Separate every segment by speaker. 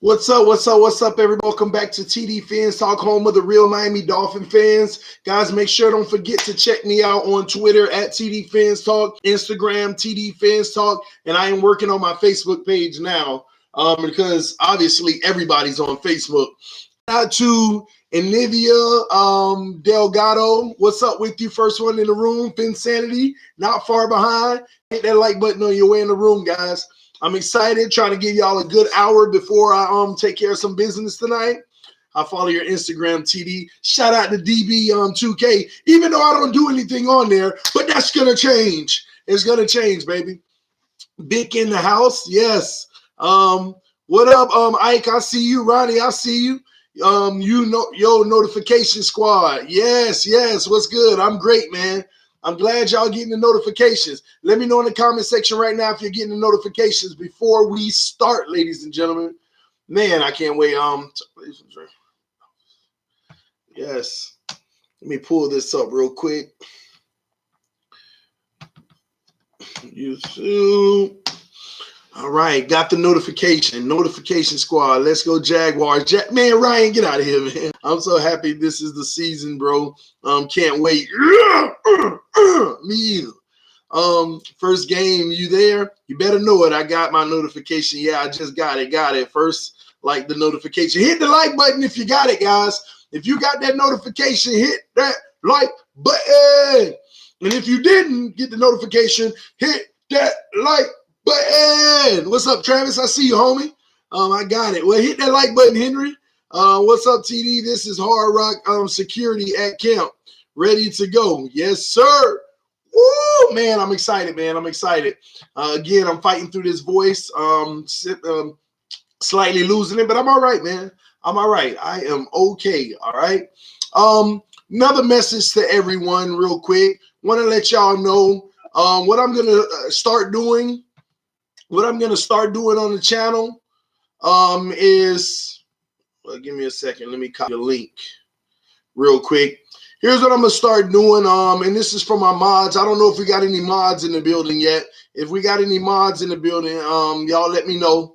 Speaker 1: What's up? What's up? What's up, everybody? Welcome back to TD Fans Talk, home of the real Miami Dolphin fans. Guys, make sure don't forget to check me out on Twitter at TD Fans Talk, Instagram TD Fans Talk, and I am working on my Facebook page now because obviously everybody's on Facebook. Out to Enivia Delgado. What's up with you? First one in the room. Finsanity, not far behind. Hit that like button on your way in the room, guys. I'm excited, trying to give y'all a good hour before I take care of some business tonight. I follow your Instagram, TD. Shout out to DB2K, even though I don't do anything on there, but that's going to change. It's going to change, baby. Vic in the house, yes. What up, Ike? I see you. Ronnie, I see you. Yo, notification squad. Yes. What's good? I'm great, man. I'm glad y'all getting the notifications. Let me know in the comment section right now if you're getting the notifications before we start, ladies and gentlemen. Man, I can't wait. Yes. Let me pull this up real quick. YouTube. All right, got the notification. Notification squad. Let's go Jaguars. Man, Ryan, get out of here, man. I'm so happy this is the season, bro. Can't wait. Me either. First game, you there? You better know it. I got my notification. Yeah, I just got it. First, like the notification. Hit the like button if you got it, guys. If you got that notification, hit that like button. And if you didn't get the notification, hit that like button. What's up, Travis? I see you, homie. I got it. Well, hit that like button, Henry. What's up, TD? This is Hard Rock Security at camp. Ready to go. Yes, sir. Woo, man, I'm excited, man. I'm excited. Again, I'm fighting through this voice. Slightly losing it, but I'm all right, man. I'm all right. I am okay, all right? Another message to everyone real quick. Want to let y'all know what I'm going to start doing. What I'm going to start doing on the channel is, well, give me a second. Let me copy the link real quick. Here's what I'm going to start doing, and this is for my mods. I don't know if we got any mods in the building yet. If we got any mods in the building, y'all let me know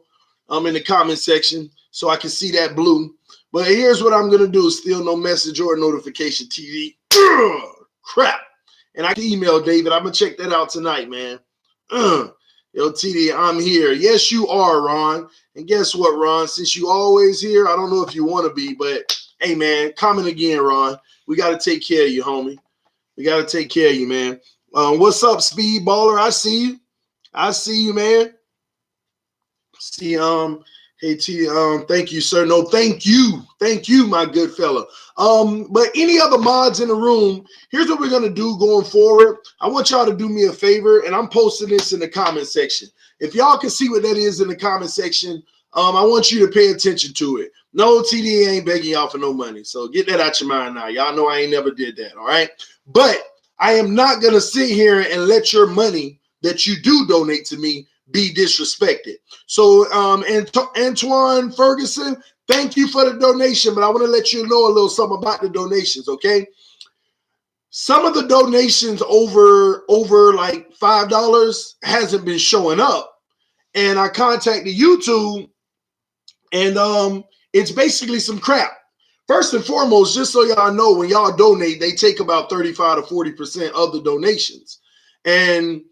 Speaker 1: in the comment section so I can see that blue. But here's what I'm going to do. Still no message or notification, TD. Crap. And I can email David. I'm going to check that out tonight, man. Yo, TD, I'm here. Yes, you are, Ron. And guess what, Ron? Since you always here, I don't know if you want to be, but hey, man, comment again, Ron. We got to take care of you, homie. We got to take care of you, man. What's up, Speed Baller? I see you. I see you, man. See, hey, T, thank you, sir. No, thank you. Thank you, my good fella. But any other mods in the room, here's what we're going to do going forward. I want y'all to do me a favor, and I'm posting this in the comment section. If y'all can see what that is in the comment section, I want you to pay attention to it. No, TD ain't begging y'all for no money, so get that out your mind now. Y'all know I ain't never did that, all right? But I am not going to sit here and let your money that you do donate to me be disrespected. So Antoine Ferguson, thank you for the donation, but I want to let you know a little something about the donations, okay? Some of the donations over like $5 hasn't been showing up. And I contacted YouTube, and it's basically some crap. First and foremost, just so y'all know, when y'all donate, they take about 35 to 40% of the donations. And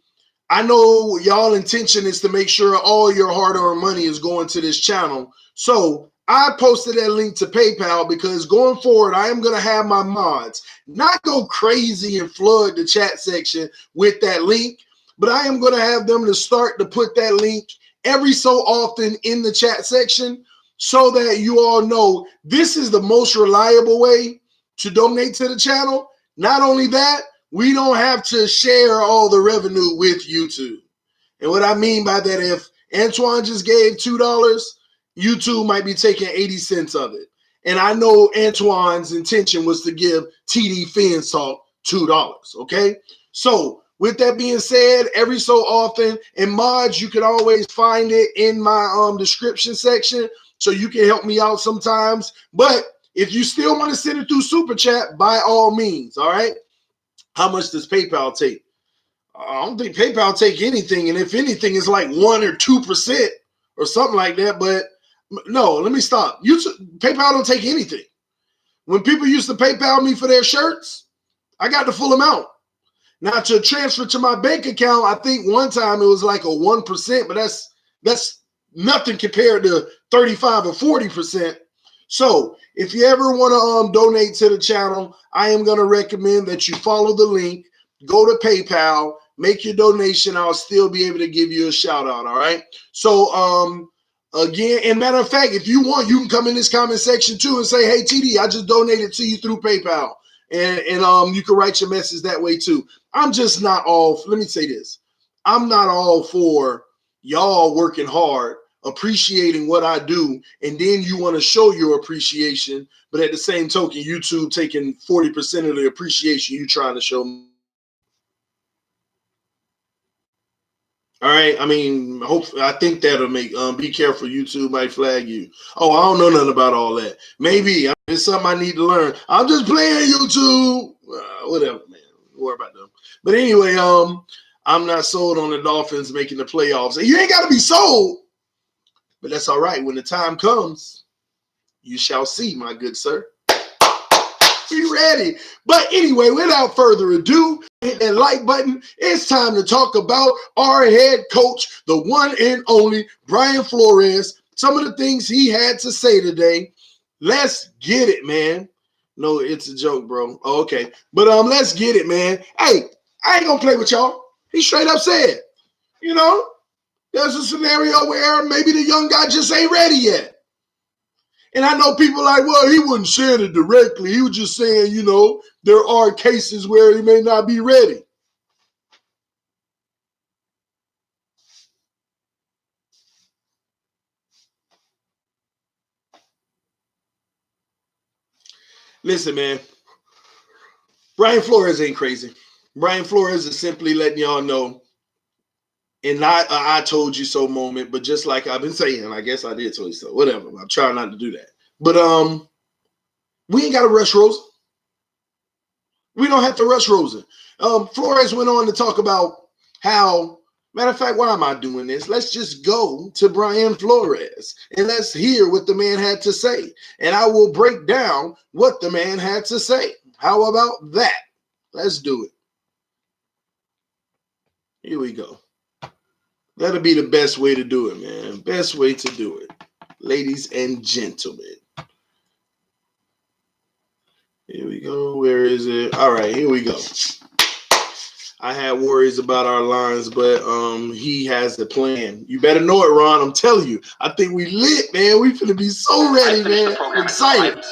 Speaker 1: I know y'all intention is to make sure all your hard-earned money is going to this channel. So I posted that link to PayPal because going forward, I am going to have my mods not go crazy and flood the chat section with that link, but I am going to have them to start to put that link every so often in the chat section so that you all know this is the most reliable way to donate to the channel. Not only that, we don't have to share all the revenue with YouTube. And what I mean by that, if Antoine just gave $2, YouTube might be taking 80 cents of it. And I know Antoine's intention was to give TD Fans Talk $2, okay? So with that being said, every so often, and mods, you can always find it in my description section, so you can help me out sometimes. But if you still want to send it through Super Chat, by all means, all right? How much does PayPal take? I don't think PayPal take anything, and if anything, it's like 1 or 2% or something like that. But No, let me stop. PayPal don't take anything. When people used to PayPal me for their shirts, I got the full amount. Now to transfer to my bank account, I think one time it was like a 1%, but that's nothing compared to 35 or 40%. So if you ever want to donate to the channel, I am going to recommend that you follow the link, go to PayPal, make your donation. I'll still be able to give you a shout out. All right. So again, and matter of fact, if you want, you can come in this comment section too and say, hey, TD, I just donated to you through PayPal. And you can write your message that way too. I'm just not all, let me say this. I'm not all for y'all working hard, appreciating what I do, and then you want to show your appreciation, but at the same token, YouTube taking 40% of the appreciation you trying to show me. All right, I mean, hopefully, I think that'll make. Be careful, YouTube might flag you. Oh, I don't know nothing about all that. Maybe it's something I need to learn. I'm just playing YouTube. Whatever, man. Don't worry about them. But anyway, I'm not sold on the Dolphins making the playoffs. And you ain't got to be sold, but that's all right. When the time comes, you shall see, my good sir. Be ready. But anyway, without further ado, hit that like button. It's time to talk about our head coach, the one and only Brian Flores. Some of the things he had to say today. Let's get it, man. No, it's a joke, bro. Oh, okay. But let's get it, man. Hey, I ain't gonna play with y'all. He straight up said, you know, there's a scenario where maybe the young guy just ain't ready yet. And I know people like, well, he wasn't saying it directly. He was just saying, you know, there are cases where he may not be ready. Listen, man, Brian Flores ain't crazy. Brian Flores is simply letting y'all know, and not I told you so moment, but just like I've been saying, I guess I did tell you so. Whatever. I'm trying not to do that. But we ain't got to rush Rosen. We don't have to rush Rosen. Flores went on to talk about how, matter of fact, why am I doing this? Let's just go to Brian Flores and let's hear what the man had to say. And I will break down what the man had to say. How about that? Let's do it. Here we go. That'll be the best way to do it, man. Best way to do it. Ladies and gentlemen. Here we go. Where is it? All right, here we go. I had worries about our lines, but he has the plan. You better know it, Ron. I'm telling you. I think we lit, man. We finna be so ready, man. I'm excited.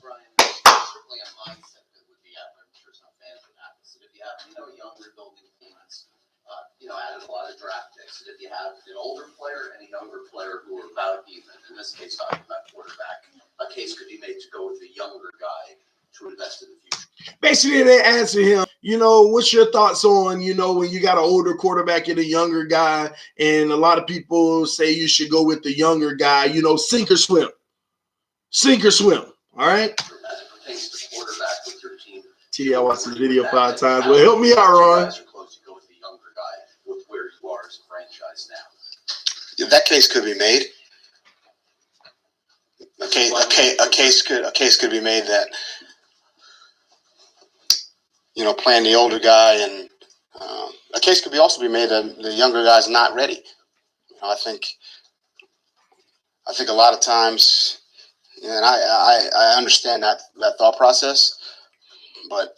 Speaker 2: Brian, certainly a mindset that would be out there. I'm sure some fans would have this. If you have, younger building teams, added a lot of draft picks. And if you have an older player and a younger player who are about even, in this case, talking about quarterback, a case could be made to go with the younger guy to invest in the future.
Speaker 1: Basically, they answer him, what's your thoughts on, when you got an older quarterback and a younger guy, and a lot of people say you should go with the younger guy, sink or swim. Sink or swim, all right?
Speaker 2: As it pertains to quarterback with your team.
Speaker 1: TD, I watched this video 5 times. Well, help me out, Ron.
Speaker 2: Guys are close to go with the younger guy with where you are as a franchise now.
Speaker 3: Yeah, that case could be made. A case could be made that playing the older guy, and a case could also be made that the younger guy's not ready. I think a lot of times, and I understand that thought process, but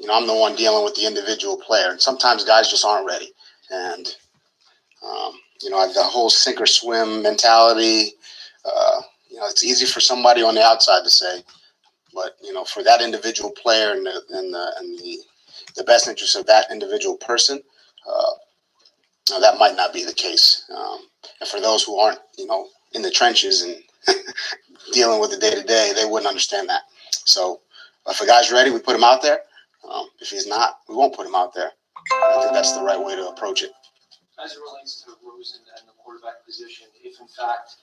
Speaker 3: I'm the one dealing with the individual player, and sometimes guys just aren't ready, and the whole sink or swim mentality. It's easy for somebody on the outside to say, but for that individual player and the best interest of that individual person, that might not be the case. And for those who aren't, in the trenches and dealing with the day-to-day, they wouldn't understand that. So if a guy's ready, we put him out there. If he's not, we won't put him out there. I think that's the right way to approach it.
Speaker 4: As it relates to Rosen and the quarterback position, if in fact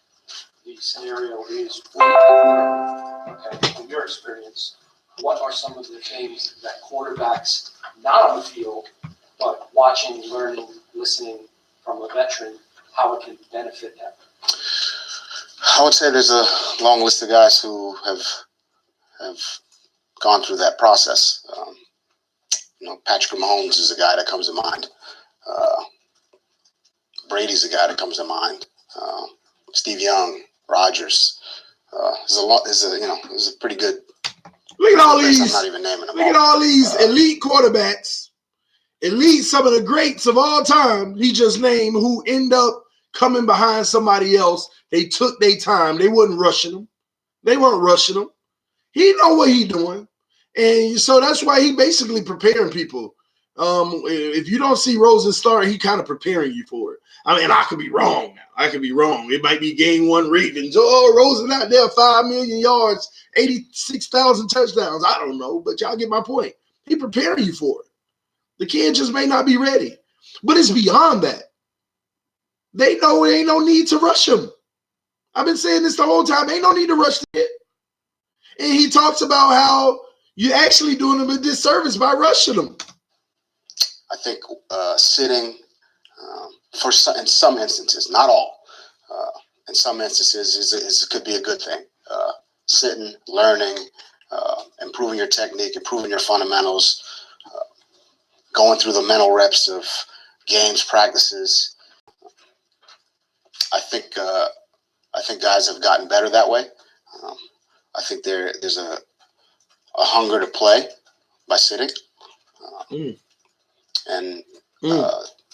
Speaker 4: the scenario is, from your experience, what are some of the things that quarterbacks, not on the field, but watching, learning, listening from a veteran, how it can benefit them?
Speaker 3: I would say there's a long list of guys who have gone through that process. Patrick Mahomes is a guy that comes to mind. Brady's a guy that comes to mind. Steve Young, Rodgers. There's a pretty good.
Speaker 1: Look at all these.
Speaker 3: I'm not even naming them.
Speaker 1: Look at all these elite quarterbacks, elite, some of the greats of all time. He just named who end up coming behind somebody else. They took their time. They wasn't rushing them. They weren't rushing them. He know what he doing, and so that's why he basically preparing people. If you don't see Rosen start, he kind of preparing you for it. I mean, I could be wrong now. I could be wrong. It might be game one Ravens. Oh, Rosen out there, 5 million yards, 86,000 touchdowns. I don't know, but y'all get my point. He preparing you for it. The kid just may not be ready, but it's beyond that. They know there ain't no need to rush him. I've been saying this the whole time. Ain't no need to rush the kid. And he talks about how you're actually doing him a disservice by rushing him.
Speaker 3: I think sitting in some instances, not all, in some instances could be a good thing. Sitting, learning, improving your technique, improving your fundamentals, going through the mental reps of games, practices. I think guys have gotten better that way. I think there's a hunger to play by sitting.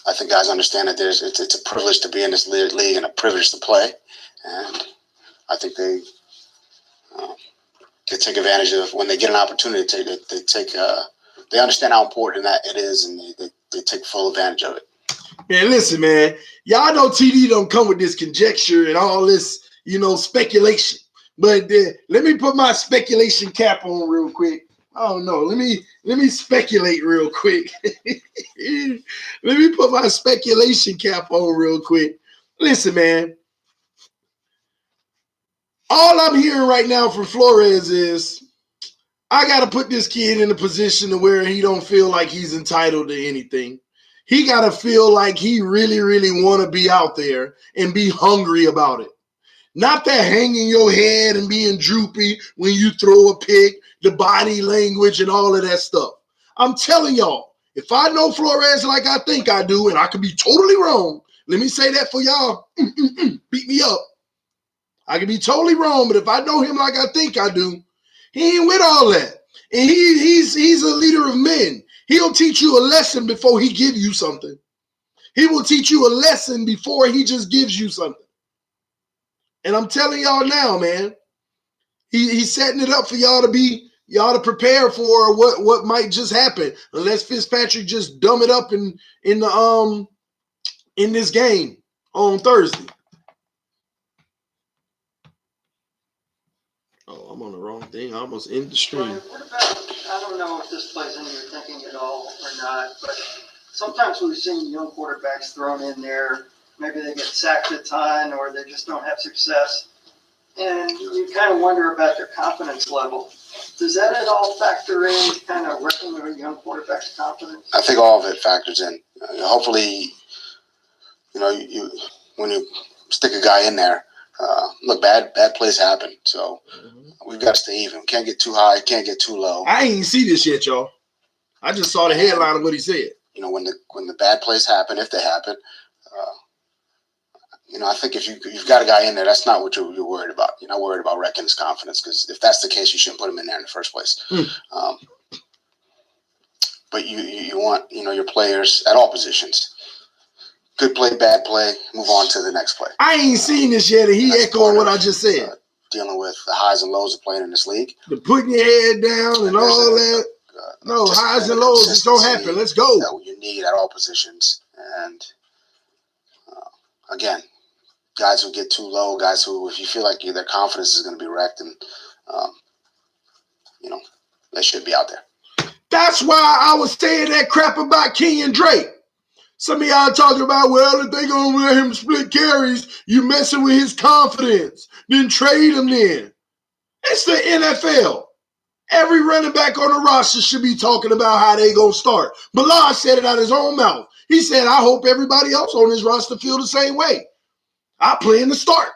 Speaker 3: I think guys understand that it's a privilege to be in this league and a privilege to play, and I think they take advantage of when they get an opportunity. They understand how important that it is, and they take full advantage of it.
Speaker 1: Man, listen, man, y'all know TD don't come with this conjecture and all this, speculation. But let me put my speculation cap on real quick. I don't know. Let me speculate real quick. Let me put my speculation cap on real quick. Listen, man. All I'm hearing right now from Flores is I got to put this kid in a position to where he don't feel like he's entitled to anything. He got to feel like he really, really want to be out there and be hungry about it. Not that hanging your head and being droopy when you throw a pick, the body language and all of that stuff. I'm telling y'all, if I know Flores like I think I do, and I could be totally wrong, let me say that for y'all. Beat me up. I could be totally wrong, but if I know him like I think I do, he ain't with all that. And he's a leader of men. He'll teach you a lesson before he give you something. He will teach you a lesson before he just gives you something. And I'm telling y'all now, man, he's setting it up for y'all to prepare for what might just happen, unless Fitzpatrick just dumb it up in this game on Thursday. Oh, I'm on the wrong thing. I almost ended the stream.
Speaker 5: Brian, what about, I don't know if this plays into your thinking at all or not, but sometimes we've seen young quarterbacks thrown in there. Maybe they get sacked a ton or they just don't have success. And you kind of wonder about their confidence level. Does that at all factor in kind of wrecking a young quarterback's confidence?
Speaker 3: I think all of it factors in. Hopefully, when you stick a guy in there, look, bad plays happen. So we've got to stay even. Can't get too high, can't get too low.
Speaker 1: I ain't see this yet, y'all. I just saw the headline of what he said.
Speaker 3: When the bad plays happen, if they happen, I think if you've got a guy in there, that's not what you're worried about. You're not worried about wrecking his confidence, because if that's the case, you shouldn't put him in there in the first place. But you want your players at all positions. Good play, bad play, move on to the next play.
Speaker 1: I ain't seen this yet, and he echoing what I just said.
Speaker 3: Dealing with the highs and lows of playing in this league.
Speaker 1: The putting your head down and all that. No, highs and lows just don't happen. Let's go.
Speaker 3: That you need at all positions. And again, guys who get too low, guys who, if you feel like their confidence is going to be wrecked, and they should be out there.
Speaker 1: That's why I was saying that crap about Kenyon Drake. Some of y'all talking about, well, if they gonna let him split carries, you messing with his confidence. Then trade him then. It's the NFL. Every running back on the roster should be talking about how they gonna start. Bilal said it out of his own mouth. He said, I hope everybody else on this roster feel the same way. I plan to start.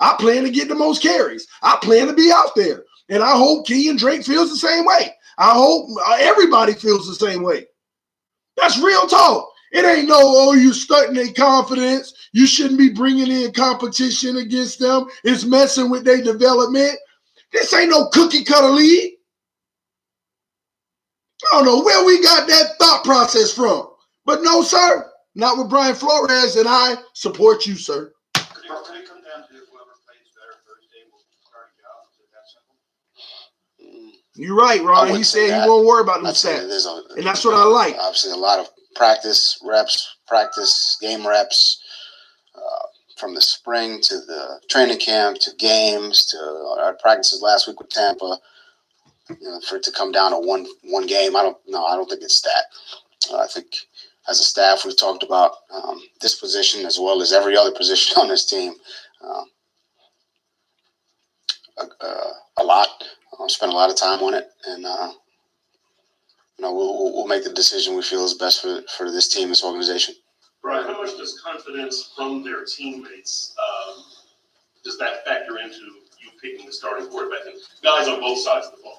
Speaker 1: I plan to get the most carries. I plan to be out there. And I hope Kenyon Drake feels the same way. I hope everybody feels the same way. That's real talk. It ain't no, oh, you stunting their confidence. You shouldn't be bringing in competition against them. It's messing with their development. This ain't no cookie cutter league. I don't know where we got that thought process from. But no, sir, not with Brian Flores, and I support you, sir.
Speaker 6: Could it come down to whoever plays better Thursday will start a job? Is it that simple?
Speaker 1: You're right, Ron. He said he won't worry about them stats. And that's what I like.
Speaker 3: Obviously, a lot of practice reps, game reps, from the spring to the training camp to games to our practices last week with Tampa. For it to come down to one game, I don't think it's that. I think as a staff, we've talked about this position as well as every other position on this team a lot. Spent a lot of time on it, and we'll make the decision we feel is best for this team, this organization.
Speaker 6: Brian, how much does confidence from their teammates does that factor into you picking the starting quarterback and guys on both sides of the ball?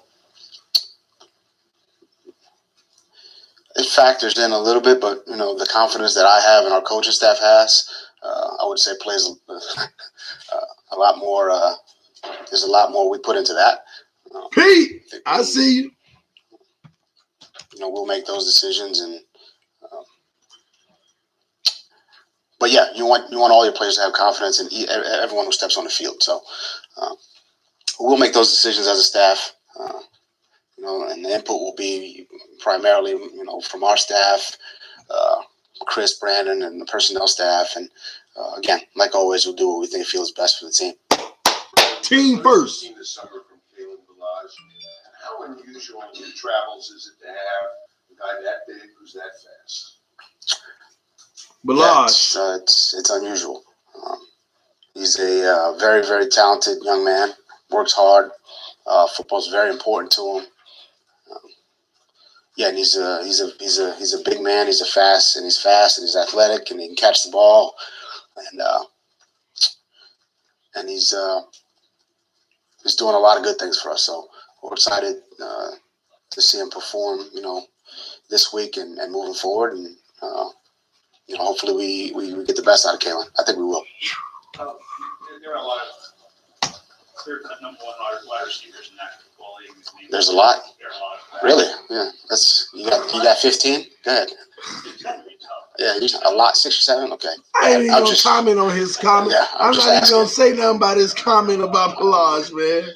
Speaker 3: It factors in a little bit, but the confidence that I have and our coaching staff has, I would say plays a lot more. There's a lot more we put into that.
Speaker 1: Pete, I see you.
Speaker 3: We'll make those decisions, and but yeah, you want all your players to have confidence in everyone who steps on the field. So we'll make those decisions as a staff. And the input will be primarily, from our staff, Chris, Brandon, and the personnel staff. And again, like always, we'll do what we think feels best for the team.
Speaker 1: Team first.
Speaker 7: This summer from Kalen Balaj. How unusual in your travels is it to have a guy that big who's that fast?
Speaker 1: Balaj.
Speaker 3: Yeah, it's unusual. He's a very, very talented young man. Works hard. Football's very important to him. And he's a big man. He's fast and he's athletic and he can catch the ball, and he's doing a lot of good things for us. So we're excited to see him perform, this week and moving forward, and hopefully we get the best out of Kalen. I think we will.
Speaker 6: There are a lot of clear-cut number one wide receivers in National Football League.
Speaker 3: There's a lot.
Speaker 6: There are a lot of
Speaker 3: Really? Yeah. You got 15? Go ahead. Yeah, a lot. 6 or 7. Okay.
Speaker 1: I ain't even gonna comment on his comment.
Speaker 3: Yeah,
Speaker 1: I'm not even gonna say nothing about his comment about Balaj, man.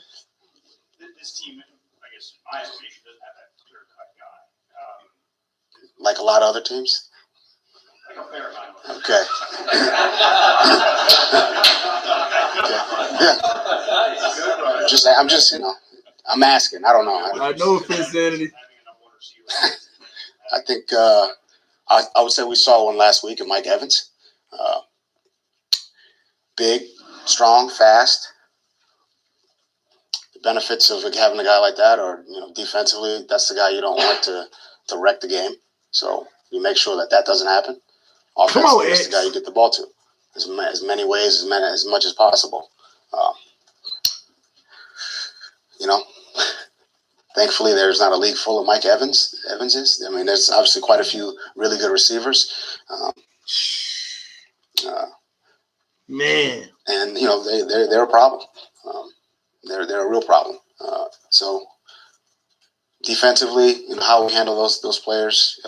Speaker 6: This team, I guess, my estimation doesn't have that clear-cut guy.
Speaker 3: Like a lot of other teams.
Speaker 6: Like a fair amount.
Speaker 3: Okay. Yeah. I'm asking. I don't know.
Speaker 1: No offense to anything.
Speaker 3: I think I would say we saw one last week in Mike Evans. Big, strong, fast. The benefits of having a guy like that are, defensively, that's the guy you don't want to wreck the game. So you make sure that doesn't happen. Offensively, that's the guy you get the ball to as many ways, as much as possible. Thankfully, there's not a league full of Mike Evanses. I mean, there's obviously quite a few really good receivers.
Speaker 1: Man.
Speaker 3: And, they're a problem. They're a real problem. So defensively, how we handle those players,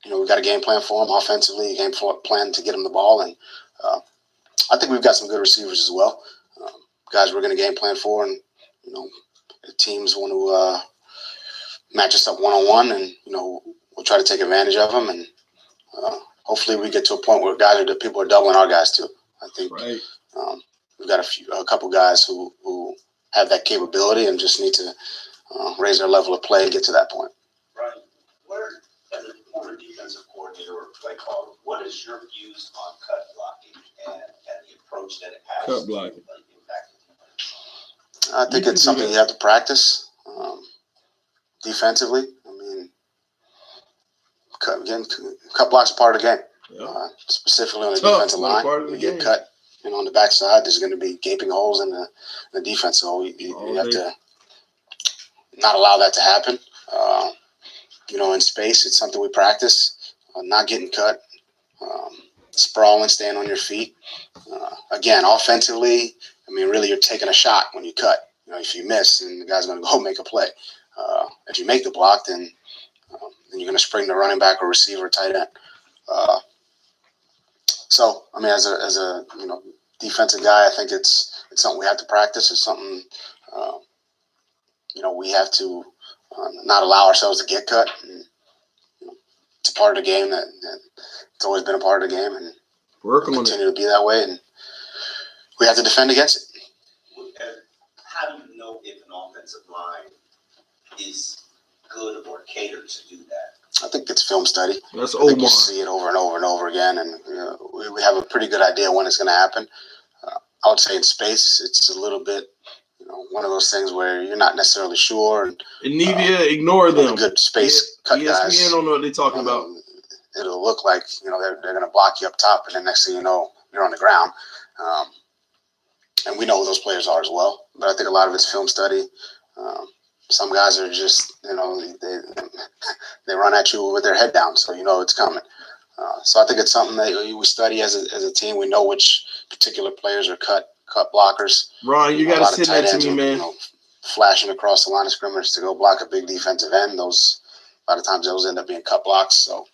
Speaker 3: we got a game plan for them. Offensively, a game plan to get them the ball. And I think we've got some good receivers as well. Guys we're going to game plan for, and, teams want to match us up one-on-one, and we'll try to take advantage of them, and hopefully we get to a point where people are doubling our guys too. I think
Speaker 1: right.
Speaker 3: We've got a couple guys who have that capability and just need to raise their level of play and get to that point.
Speaker 7: Right. As a former defensive coordinator or play caller, what is your views on cut blocking and the approach that it has?
Speaker 1: Cut blocking.
Speaker 3: I think it's something you have to practice defensively. I mean, cut blocks are part of the game.
Speaker 1: Yeah.
Speaker 3: Specifically on the defensive line,
Speaker 1: part of the
Speaker 3: you get
Speaker 1: game.
Speaker 3: cut. And on the backside, there's going to be gaping holes in the defense. So you have to not allow that to happen. In space, it's something we practice, not getting cut, sprawling, staying on your feet. Again, offensively, really you're taking a shot when you cut. If you miss, then the guy's going to go make a play. If you make the block, then you're going to spring the running back or receiver, tight end. As a defensive guy, I think it's something we have to practice. It's something we have to not allow ourselves to get cut. And, it's a part of the game that it's always been a part of the game, and
Speaker 1: working
Speaker 3: will continue to be that way. And we have to defend against it.
Speaker 7: How do you know if an offensive line is good or catered to do that?
Speaker 3: I think it's film study.
Speaker 1: That's
Speaker 3: I think
Speaker 1: Omar.
Speaker 3: you see it over and over and over again, and we have a pretty good idea when it's going to happen. I would say in space, it's a little bit, one of those things where you're not necessarily sure. And
Speaker 1: ignore them.
Speaker 3: Good space cut
Speaker 1: ESPN
Speaker 3: guys.
Speaker 1: don't know what they're talking about.
Speaker 3: It'll look like they're going to block you up top, and then next thing you know, you're on the ground. And we know who those players are as well. But I think a lot of it's film study. Some guys are just, they run at you with their head down, so it's coming. So I think it's something that we study as a team. We know which particular players are cut blockers.
Speaker 1: Ron, you got to send that to me, man.
Speaker 3: Flashing across the line of scrimmage to go block a big defensive end. A lot of times those end up being cut blocks. So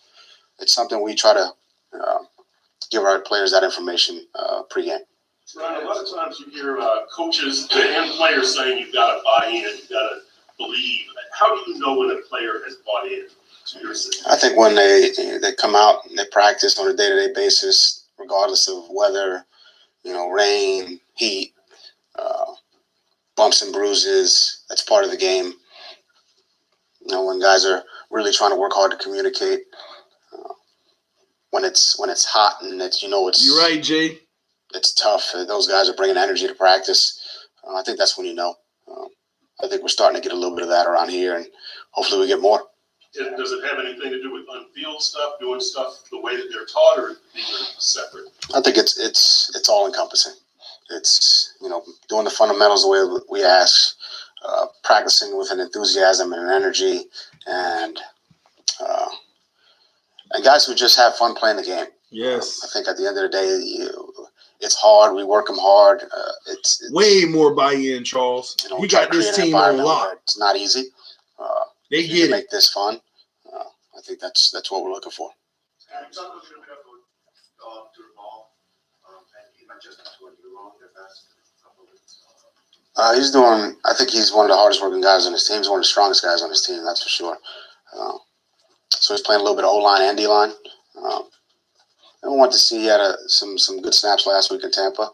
Speaker 3: it's something we try to give our players that information pregame.
Speaker 6: Ron, a lot of times you hear coaches and players saying you've got to buy in, you've got to believe. How do you know when a player has bought in to your system?
Speaker 3: I think when they come out and they practice on a day-to-day basis, regardless of weather, rain, heat, bumps and bruises, that's part of the game. When guys are really trying to work hard to communicate, when it's hot and it's
Speaker 1: You're right, Jay.
Speaker 3: It's tough. Those guys are bringing energy to practice. I think that's when I think we're starting to get a little bit of that around here, and hopefully we get more.
Speaker 6: Does it have anything to do with on-field stuff, doing stuff the way that they're taught, or these are separate?
Speaker 3: I think it's all encompassing. It's doing the fundamentals the way we ask, practicing with an enthusiasm and an energy, and guys who just have fun playing the game.
Speaker 1: Yes.
Speaker 3: I think at the end of the day, it's hard. We work them hard. It's
Speaker 1: way more buy-in, Charles. He got this team on lock.
Speaker 3: It's not easy.
Speaker 1: They get it.
Speaker 3: Make this fun. I think that's what we're looking for. He's doing. I think he's one of the hardest working guys on his team. He's one of the strongest guys on his team. That's for sure. So he's playing a little bit of O-line and D-line. I want to see he had some good snaps last week in Tampa.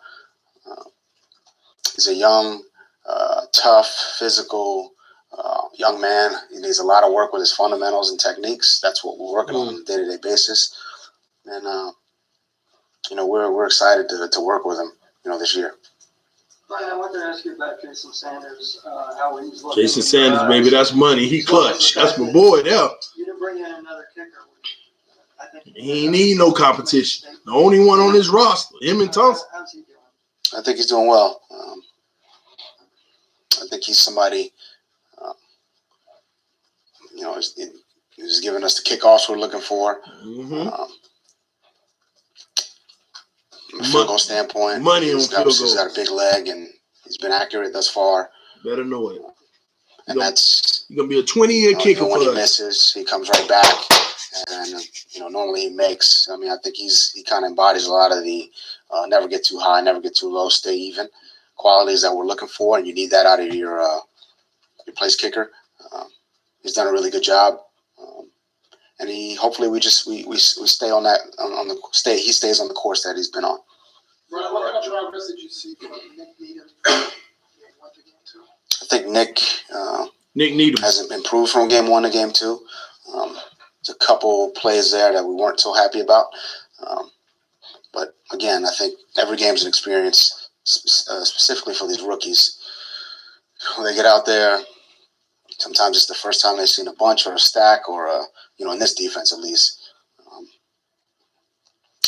Speaker 3: He's a young, tough, physical young man. He needs a lot of work with his fundamentals and techniques. That's what we're working on a day-to-day basis. And, we're excited to work with him, this year.
Speaker 5: Brian, I wanted to ask you about Jason Sanders, how he's looking.
Speaker 1: Jason Sanders, baby, that's money. He clutch. That's my boy there.
Speaker 5: You didn't bring in another kicker. I think
Speaker 1: He ain't need no competition. The only one on his roster, him and Thompson.
Speaker 5: How's he doing?
Speaker 3: I think he's doing well. I think he's somebody, he's giving us the kickoffs we're looking for.
Speaker 1: Mm-hmm.
Speaker 3: From a field goal standpoint,
Speaker 1: money on field goals.
Speaker 3: He's got a big leg, and he's been accurate thus far.
Speaker 1: Better know it.
Speaker 3: And that's
Speaker 1: He's gonna be a 20-year kicker
Speaker 3: when
Speaker 1: for
Speaker 3: he
Speaker 1: us.
Speaker 3: misses, he comes right back, and normally he makes. I think he kind of embodies a lot of the never get too high, never get too low, stay even qualities that we're looking for, and you need that out of your place kicker. He's done a really good job, and hopefully we stay on that he stays on the course that he's been on.
Speaker 8: Brian, what kind of progress did you see from Nick Needham?
Speaker 3: I think Nick
Speaker 1: Needham
Speaker 3: has improved from game 1 to game 2. There's a couple plays there that we weren't so happy about, but again, I think every game is an experience, specifically for these rookies. When they get out there, sometimes it's the first time they've seen a bunch or a stack or in this defense at least,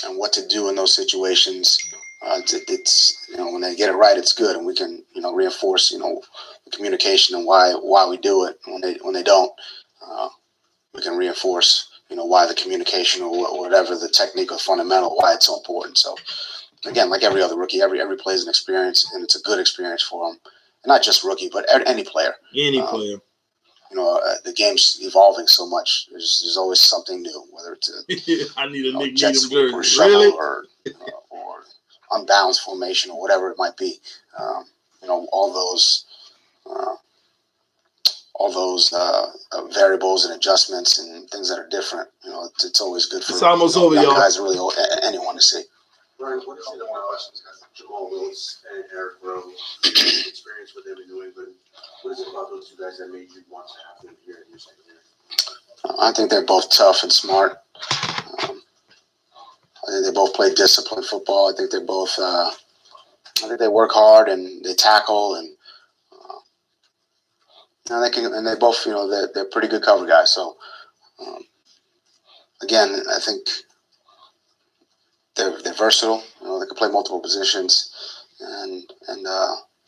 Speaker 3: and what to do in those situations it's when they get it right, it's good, and we can reinforce the communication and why we do it. When they don't, we can reinforce why the communication or whatever the technique or fundamental, why it's so important. So again, like every other rookie, every play is an experience, and it's a good experience for them. And not just rookie, but any player.
Speaker 1: Any player.
Speaker 3: The game's evolving so much. There's always something new, whether it's
Speaker 1: I need a Nick
Speaker 3: jet
Speaker 1: Needham
Speaker 3: sweep or
Speaker 1: jersey.
Speaker 3: shovel
Speaker 1: Really?
Speaker 3: or unbalanced formation or whatever it might be. All those variables and adjustments and things that are different. It's always good for
Speaker 1: It's almost over,
Speaker 3: young
Speaker 1: y'all.
Speaker 3: guys, really anyone to see.
Speaker 9: Brian, what is the more questions, guys? Jamal Willis and Eric Rowe, experience with them in New England. What is it about those two guys that made you want to have them here in your second year?
Speaker 3: I think they're both tough and smart. I think they both play disciplined football. I think they both. I think they work hard and they tackle and they can. And they both, they're pretty good cover guys. So again, I think they're versatile. They can play multiple positions, and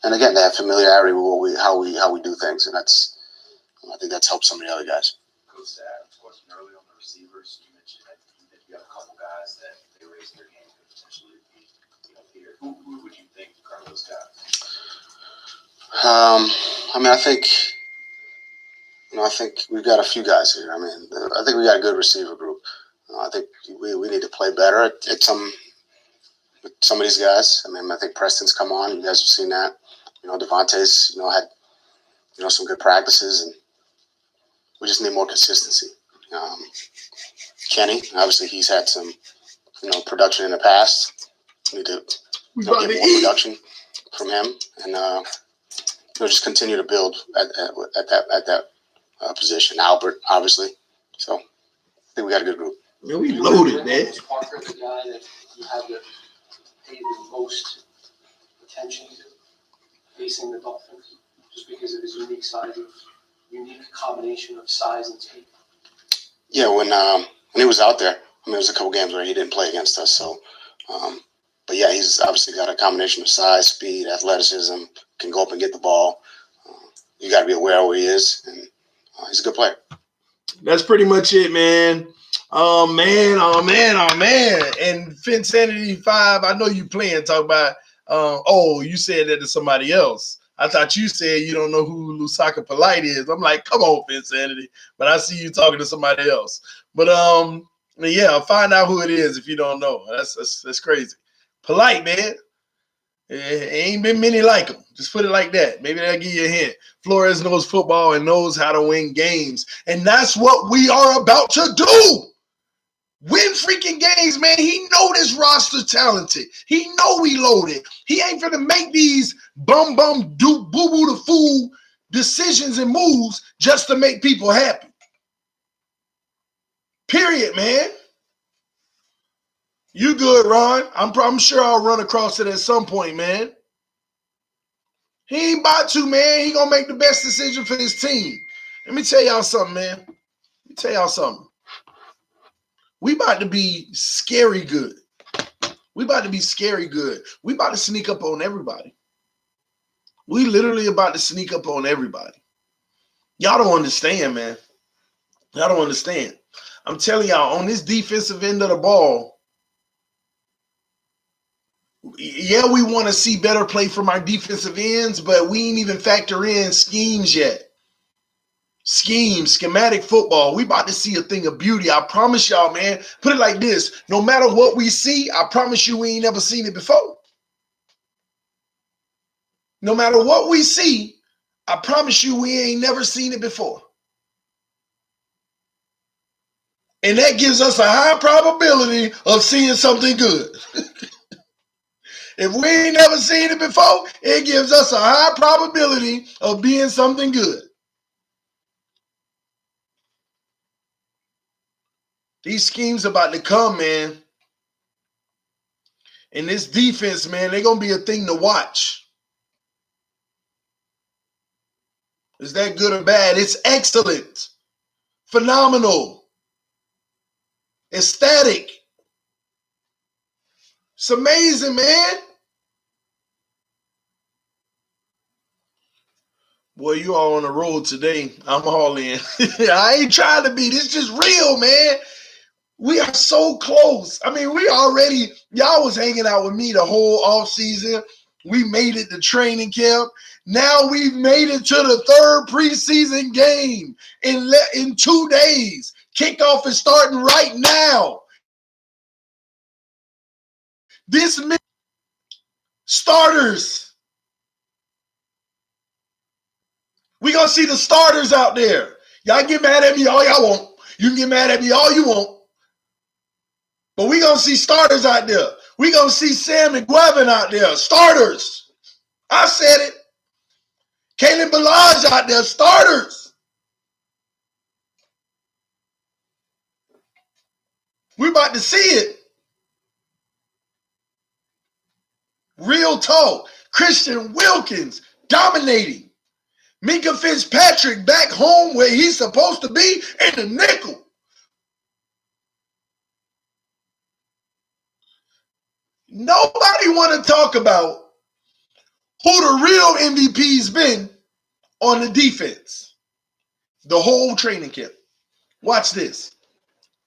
Speaker 3: again, they have familiarity with how we do things, and I think that's helped some of the other guys.
Speaker 7: Coach, to Adam's question earlier on the receivers, you mentioned that you have a couple guys that they raised their game could potentially be here. Who would you think are those guys?
Speaker 3: I think we've got a few guys here. I think we got a good receiver group. I think we need to play better at some of these guys. I think Preston's come on. You guys have seen that. Devontae's had some good practices, and we just need more consistency. Kenny, obviously, he's had some production in the past. We need to get more production from him, and just continue to build at that position. Albert, obviously. So I think we got a good group.
Speaker 1: Man, we loaded, man.
Speaker 4: Is Parker the guy that you have to pay the most attention to facing the Dolphins, just because of his unique combination of size and speed?
Speaker 3: Yeah, when he was out there, there was a couple games where he didn't play against us. So, but yeah, he's obviously got a combination of size, speed, athleticism, can go up and get the ball. You got to be aware of where he is, and he's a good player.
Speaker 1: That's pretty much it, man. Oh man. And Finsanity 5, I know you playing, talk about, you said that to somebody else. I thought you said you don't know who Lusaka Polite is. I'm like, come on, Finsanity. But I see you talking to somebody else. But yeah, find out who it is if you don't know. That's crazy. Polite, man. Ain't been many like him. Just put it like that. Maybe that'll give you a hint. Flores knows football and knows how to win games. And that's what we are about to do. Win freaking games, man. He know this roster talented. He know we loaded. He ain't gonna make these boo-boo the fool decisions and moves just to make people happy. Period, man. You good, Ron? I'm sure I'll run across it at some point, man. He ain't about to, man. He gonna make the best decision for his team. Let me tell y'all something, man. We about to be scary good. We about to sneak up on everybody. We literally about to sneak up on everybody. Y'all don't understand, man. Y'all don't understand. I'm telling y'all, on this defensive end of the ball, yeah, we want to see better play from our defensive ends, but we ain't even factor in schemes yet. Schematic football. We about to see a thing of beauty. I promise y'all, man. Put it like this. No matter what we see, I promise you we ain't never seen it before. No matter what we see, I promise you we ain't never seen it before. And that gives us a high probability of seeing something good. If we ain't never seen it before, it gives us a high probability of being something good. These schemes about to come, man. And this defense, man, they're going to be a thing to watch. Is that good or bad? It's excellent. Phenomenal. Ecstatic. It's amazing, man. Boy, you all on the road today. I'm all in. I ain't trying to be. This just real, man. We are so close. I mean, y'all was hanging out with me the whole off season. We made it to training camp. Now we've made it to the third preseason game in 2 days. Kickoff is starting right now. Starters. We gonna see the starters out there. Y'all get mad at me all y'all want. You can get mad at me all you want. But we gonna see starters out there. We gonna see Sam McGuevin out there. Starters. I said it. Kalen Ballage out there. Starters. We about to see it. Real talk. Christian Wilkins dominating. Minka Fitzpatrick back home where he's supposed to be in the nickel. Nobody want to talk about who the real MVP's been on the defense. The whole training camp. Watch this.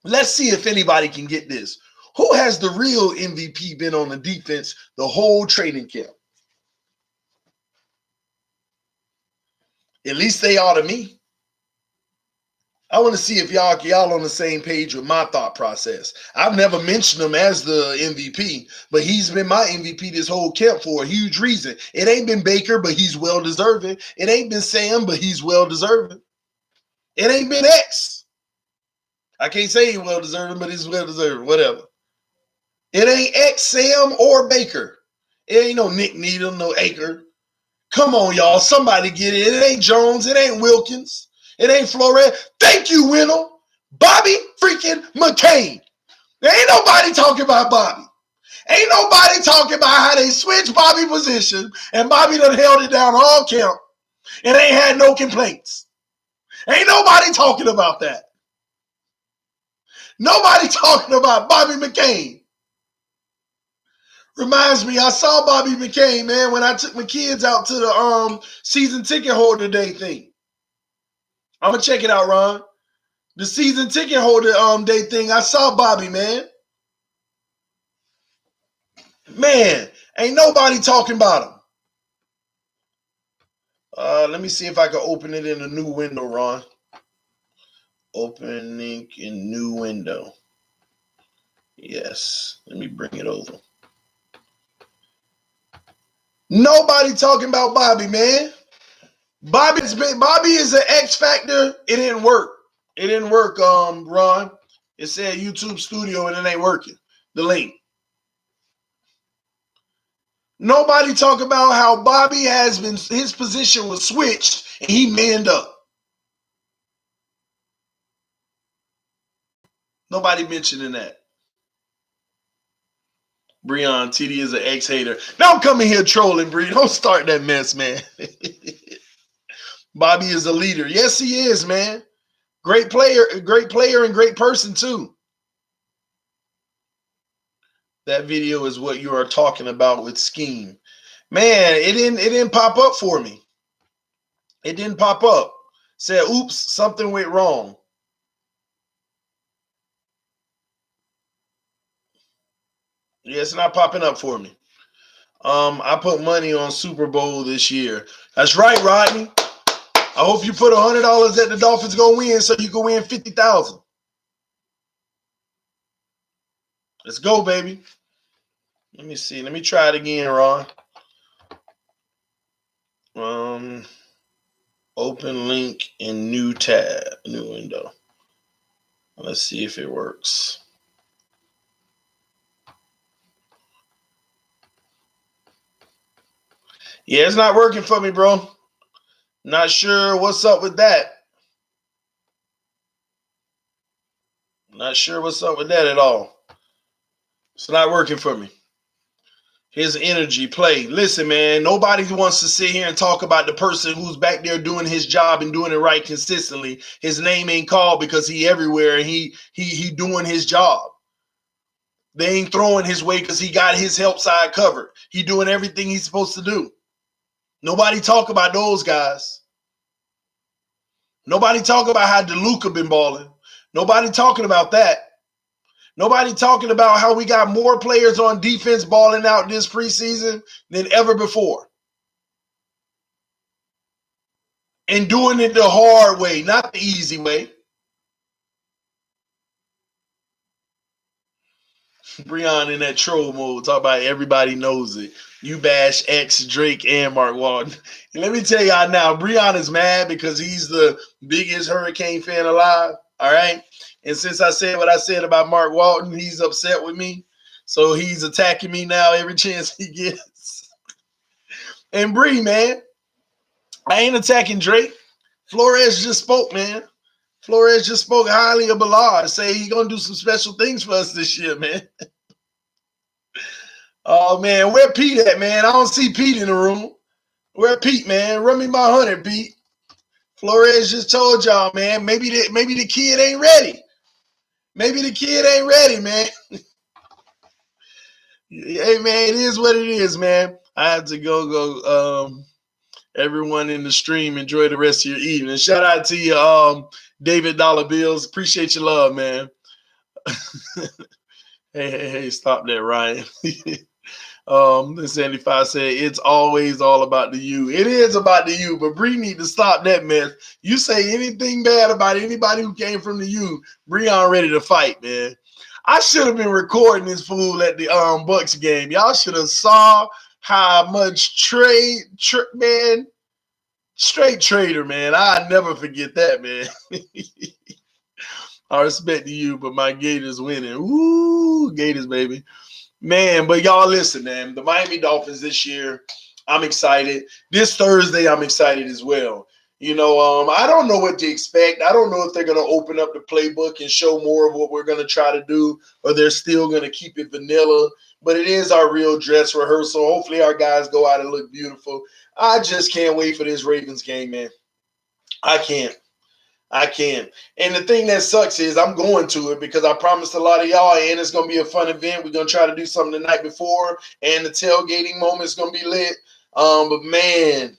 Speaker 1: Let's see if anybody can get this. Who has the real MVP been on the defense the whole training camp? At least they are to me. I want to see if y'all on the same page with my thought process. I've never mentioned him as the MVP, but he's been my MVP this whole camp for a huge reason. It ain't been Baker, but he's well deserving. It ain't been Sam, but he's well deserving. It ain't been X. I can't say he's well deserving, but he's well deserving. Whatever. It ain't X, Sam, or Baker. It ain't no Nick Needham, no Aker. Come on, y'all. Somebody get it. It ain't Jones. It ain't Wilkins. It ain't Flores. Thank you, Wendell. Bobby freaking McCain. There ain't nobody talking about Bobby. Ain't nobody talking about how they switched Bobby position and Bobby done held it down all camp and ain't had no complaints. Ain't nobody talking about that. Nobody talking about Bobby McCain. Reminds me, I saw Bobby McCain, man, when I took my kids out to the season ticket holder day thing. I'm going to check it out, Ron. The season ticket holder day thing, I saw Bobby, man. Man, ain't nobody talking about him. Let me see if I can open it in a new window, Ron. Opening in new window. Yes, let me bring it over. Nobody talking about Bobby, man. Bobby is an X factor. It didn't work. It didn't work, Ron. It said YouTube Studio and it ain't working. The link. Nobody talk about how Bobby has been, his position was switched and he manned up. Nobody mentioning that. Breon, TD is an ex-hater. Don't come in here trolling, Bree. Don't start that mess, man. Bobby is a leader. Yes, he is, man. Great player and great person, too. That video is what you are talking about with scheme. Man, it didn't pop up for me. It didn't pop up. Said, oops, something went wrong. Yeah, it's not popping up for me. I put money on Super Bowl this year. That's right, Rodney. I hope you put $100 that the Dolphins gonna win so you can win $50,000. Let's go, baby. Let me see. Let me try it again, Ron. Open link in new tab, new window. Let's see if it works. Yeah, it's not working for me, bro. Not sure what's up with that. Not sure what's up with that at all. It's not working for me. His energy play. Listen, man, nobody wants to sit here and talk about the person who's back there doing his job and doing it right consistently. His name ain't called because he everywhere and he doing his job. They ain't throwing his way because he got his help side covered. He doing everything he's supposed to do. Nobody talk about those guys. Nobody talk about how DeLuca been balling. Nobody talking about that. Nobody talking about how we got more players on defense balling out this preseason than ever before. And doing it the hard way, not the easy way. Breon in that troll mode, talk about everybody knows it. You bash X, Drake, and Mark Walton. And let me tell y'all now, Breon is mad because he's the biggest Hurricane fan alive. All right. And since I said what I said about Mark Walton, he's upset with me. So he's attacking me now every chance he gets. And Bree, man, I ain't attacking Drake. Flores just spoke, man. Flores just spoke highly of Ballard, say he's going to do some special things for us this year, man. Oh, man, where Pete at, man? I don't see Pete in the room. Where Pete, man? Run me my 100, Pete. Flores just told y'all, man, maybe the kid ain't ready. Maybe the kid ain't ready, man. Hey, man, it is what it is, man. I have to go. Everyone in the stream, enjoy the rest of your evening. Shout out to you, David Dollar Bills. Appreciate your love, man. Hey, stop that, Ryan. Sandy 5 said, it's always all about the you. It is about the you, but Bree need to stop that mess. You say anything bad about anybody who came from the you, Breon ready to fight, man. I should have been recording this fool at the Bucks game. Y'all should have saw how much man. Straight trader, man. I never forget that, man. I respect you, but my Gators winning. Ooh, Gators, baby. Man, but y'all listen, man. The Miami Dolphins this year, I'm excited. This Thursday, I'm excited as well. You know, I don't know what to expect. I don't know if they're going to open up the playbook and show more of what we're going to try to do, or they're still going to keep it vanilla. But it is our real dress rehearsal. Hopefully our guys go out and look beautiful. I just can't wait for this Ravens game, man. I can't. And the thing that sucks is I'm going to it because I promised a lot of y'all, and it's going to be a fun event. We're going to try to do something the night before, and the tailgating moment is going to be lit. But, man,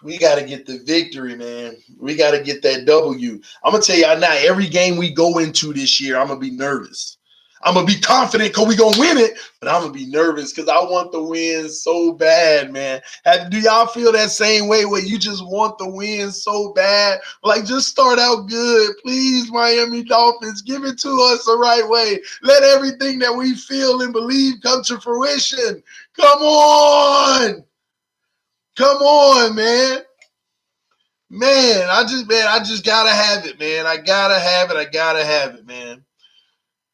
Speaker 1: we got to get the victory, man. We got to get that W. I'm going to tell y'all now, every game we go into this year, I'm going to be nervous. I'm going to be confident because we're going to win it, but I'm going to be nervous because I want the win so bad, man. Do y'all feel that same way where you just want the win so bad? Like, just start out good. Please, Miami Dolphins, give it to us the right way. Let everything that we feel and believe come to fruition. Come on. Come on, man. Man, I just got to have it, man. I got to have it, man.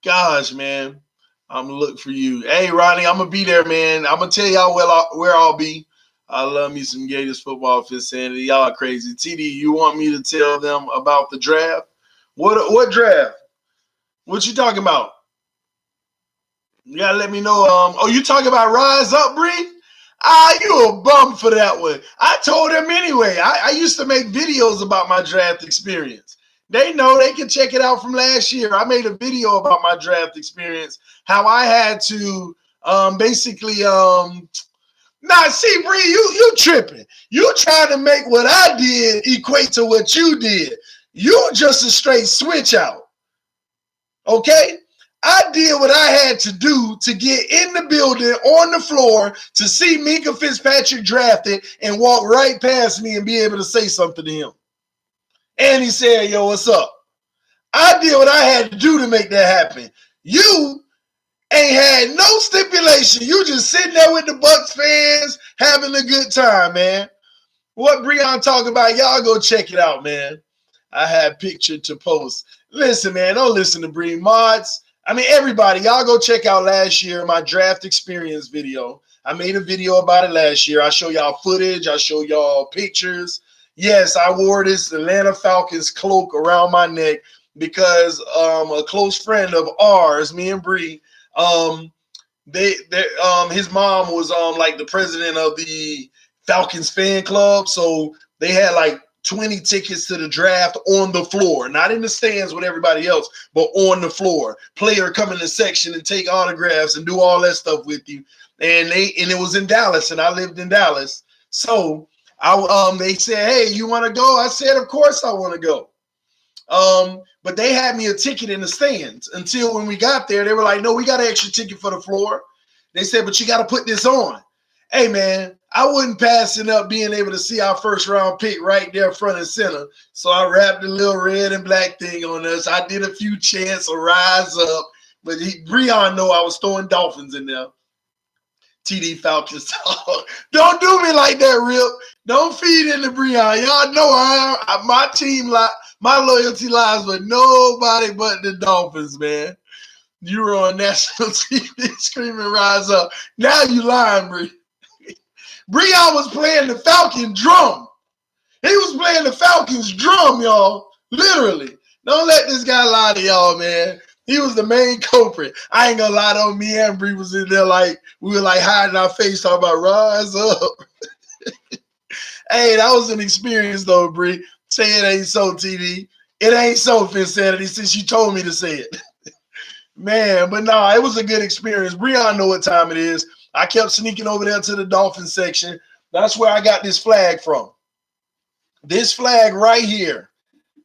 Speaker 1: Gosh, man, I'm going to look for you. Hey, Ronnie, I'm going to be there, man. I'm going to tell y'all where I'll be. I love me some Gators football for insanity. Y'all are crazy. TD, you want me to tell them about the draft? What draft? What you talking about? You got to let me know. You talking about Rise Up, Bree? You a bum for that one. I told them anyway. I used to make videos about my draft experience. They know they can check it out from last year. I made a video about my draft experience, how I had to basically see, Bree, you tripping. You trying to make what I did equate to what you did. You just a straight switch out. Okay? I did what I had to do to get in the building on the floor to see Minka Fitzpatrick drafted and walk right past me and be able to say something to him. And he said, yo, what's up? I did what I had to do to make that happen. You ain't had no stipulation. You just sitting there with the Bucks fans having a good time, man. What Breon talking about, y'all go check it out, man. I had picture to post. Listen, man, don't listen to Bree. Mods, everybody, y'all go check out last year my draft experience video. I made a video about it last year. I show y'all footage. I show y'all pictures. Yes, I wore this Atlanta Falcons cloak around my neck because a close friend of ours, me and Bree, his mom was like the president of the Falcons fan club. So they had like 20 tickets to the draft on the floor, not in the stands with everybody else, but on the floor. Player come in the section and take autographs and do all that stuff with you. And it was in Dallas, and I lived in Dallas. So they said, hey, you want to go? I said, of course I want to go. But they had me a ticket in the stands until when we got there, they were like, no, we got an extra ticket for the floor. They said, but you got to put this on. Hey, man, I wasn't passing up being able to see our first round pick right there front and center. So I wrapped the little red and black thing on us. I did a few chants of rise up, but Breon know I was throwing Dolphins in there. TD Falcons. Don't do me like that, Rip. Don't feed into Breon. Y'all know my team, my loyalty lies with nobody but the Dolphins, man. You were on national TV screaming rise up. Now you lying, Bree. Breon was playing the Falcon drum. He was playing the Falcons drum, y'all. Literally. Don't let this guy lie to y'all, man. He was the main culprit. I ain't gonna lie to him. Me and Bree was in there like, we were like hiding our face talking about rise up. Hey, that was an experience though, Bree. Say it ain't so, TD. It ain't so, Finsanity, since you told me to say it. Man, but no, it was a good experience. Breon know what time it is. I kept sneaking over there to the Dolphins section. That's where I got this flag from. This flag right here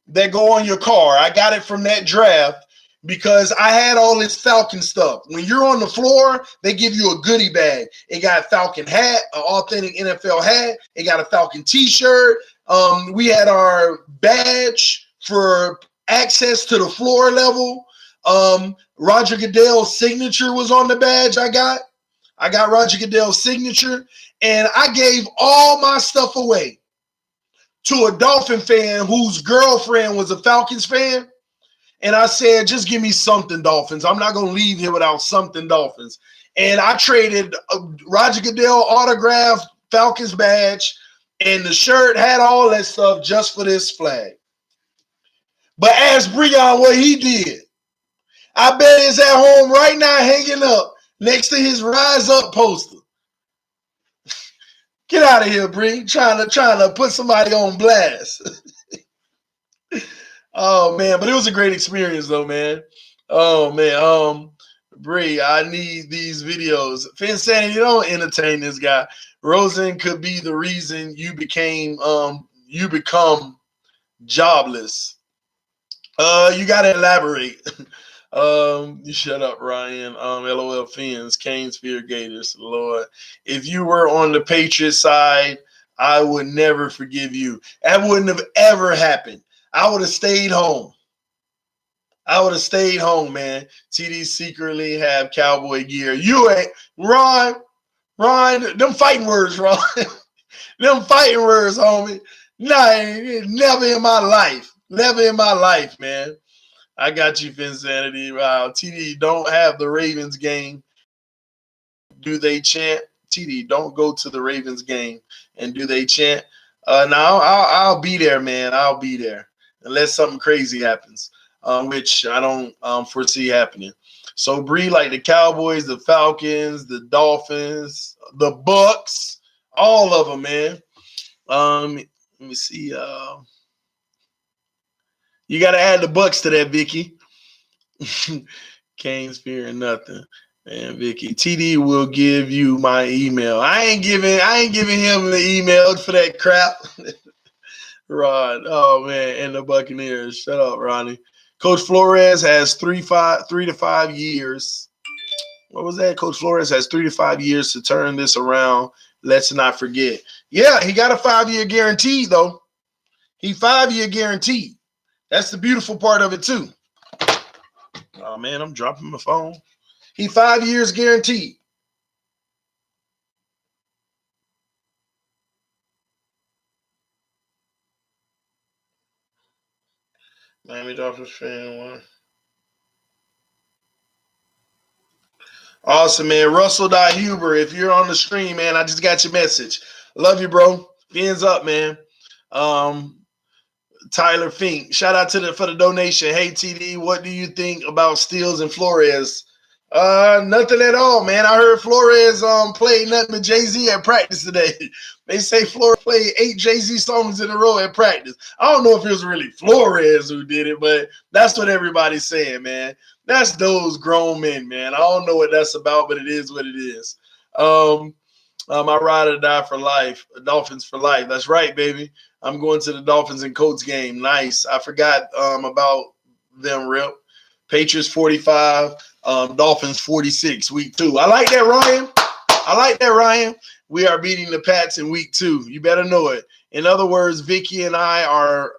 Speaker 1: that go on your car. I got it from that draft because I had all this Falcon stuff. When you're on the floor, they give you a goodie bag. It got a Falcon hat, an authentic NFL hat. It got a Falcon t-shirt. We had our badge for access to the floor level. Roger Goodell's signature was on the badge I got. I got Roger Goodell's signature, and I gave all my stuff away to a Dolphin fan whose girlfriend was a Falcons fan. And I said, just give me something, Dolphins. I'm not going to leave here without something, Dolphins. And I traded a Roger Goodell autographed Falcons badge and the shirt, had all that stuff just for this flag. But ask Breon what he did. I bet it's at home right now hanging up next to his Rise Up poster. Get out of here, Bree. Trying to put somebody on blast. Oh man, but it was a great experience though, man. Oh man, Bree, I need these videos. Finsanity, don't entertain this guy. Rosen could be the reason you become jobless. You gotta elaborate. You shut up, Ryan. LOL Fins, Canes Fear Gators. Lord, if you were on the Patriots side, I would never forgive you. That wouldn't have ever happened. I would have stayed home. Man. TD secretly have cowboy gear. You ain't Ron. Them fighting words, Ron. Them fighting words, homie. Nah, never in my life. Never in my life, man. I got you, Finsanity. Wow, TD don't have the Ravens game. Do they chant? TD, don't go to the Ravens game. And do they chant? No, I'll be there, man. I'll be there. Unless something crazy happens, which I don't foresee happening. So Bree, like the Cowboys, the Falcons, the Dolphins, the Bucks, all of them, man. Let me see. You got to add the Bucks to that, Vicky. Canes fearing nothing. And Vicky, TD will give you my email. I ain't giving him the email for that crap. Rod, oh man, and the Buccaneers. Shut up, Ronnie. Coach Flores has 3 to 5 years. What was that? Coach Flores has 3 to 5 years to turn this around. Let's not forget. Yeah, he got a 5-year guarantee, though. He 5-year guaranteed. That's the beautiful part of it, too. Oh, man, I'm dropping my phone. He 5 years guaranteed. Miami Dolphins fan one. Awesome, man. Russell.Huber, if you're on the stream, man, I just got your message. Love you, bro. Fins up, man. Tyler Fink, shout out for the donation. Hey, TD, what do you think about Steels and Flores? Nothing at all, man. I heard Flores played nothing but Jay-Z at practice today. They say Flores played 8 Jay-Z songs in a row at practice. I don't know if it was really Flores who did it, but that's what everybody's saying, man. That's those grown men, man. I don't know what that's about, but it is what it is. I ride or die for life. Dolphins for life. That's right, baby. I'm going to the Dolphins and Colts game. Nice. I forgot about them, Rip. Patriots 45, Dolphins 46, week 2. I like that, Ryan. I like that, Ryan. We are beating the Pats in week 2. You better know it. In other words, Vicky and I are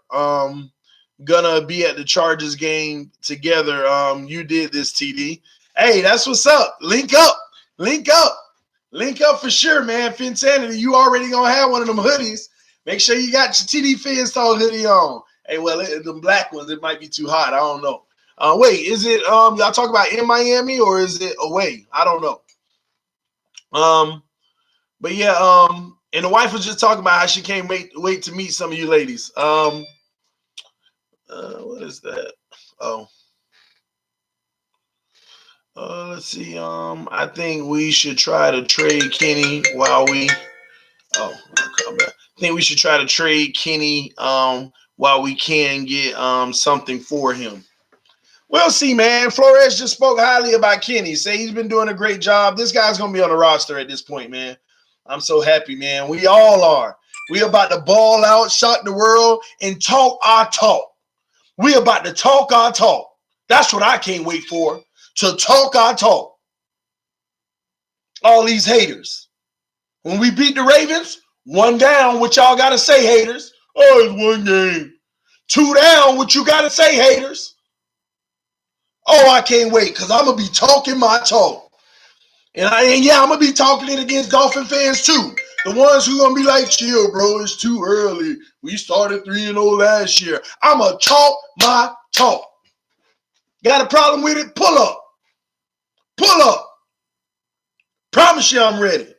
Speaker 1: gonna be at the Chargers game together. You did this, TD. Hey, that's what's up. Link up. Link up. Link up for sure, man. Finsanity, you already gonna have one of them hoodies. Make sure you got your TD Finstall hoodie on. Hey, well, them black ones, it might be too hot. I don't know. Wait, is it y'all talk about in Miami or is it away? I don't know. But yeah, and the wife was just talking about how she can't wait to meet some of you ladies. What is that? Oh. Let's see. I think we should try to trade Kenny while we I think we should try to trade Kenny while we can get something for him. We'll see, man. Flores just spoke highly about Kenny. Say he's been doing a great job. This guy's gonna be on the roster at this point, man. I'm so happy, man. We all are. We about to ball out, shock the world, and talk our talk. We about to talk our talk. That's what I can't wait for. To talk our talk. All these haters. When we beat the Ravens, 1 down, what y'all gotta say, haters? Oh, it's 1 game. 2 down, what you gotta say, haters? Oh, I can't wait, because I'm going to be talking my talk. And yeah, I'm going to be talking it against Dolphin fans too. The ones who going to be like, chill, bro, it's too early. We started 3-0 last year. I'm going to talk my talk. Got a problem with it? Pull up. Pull up. Promise you I'm ready.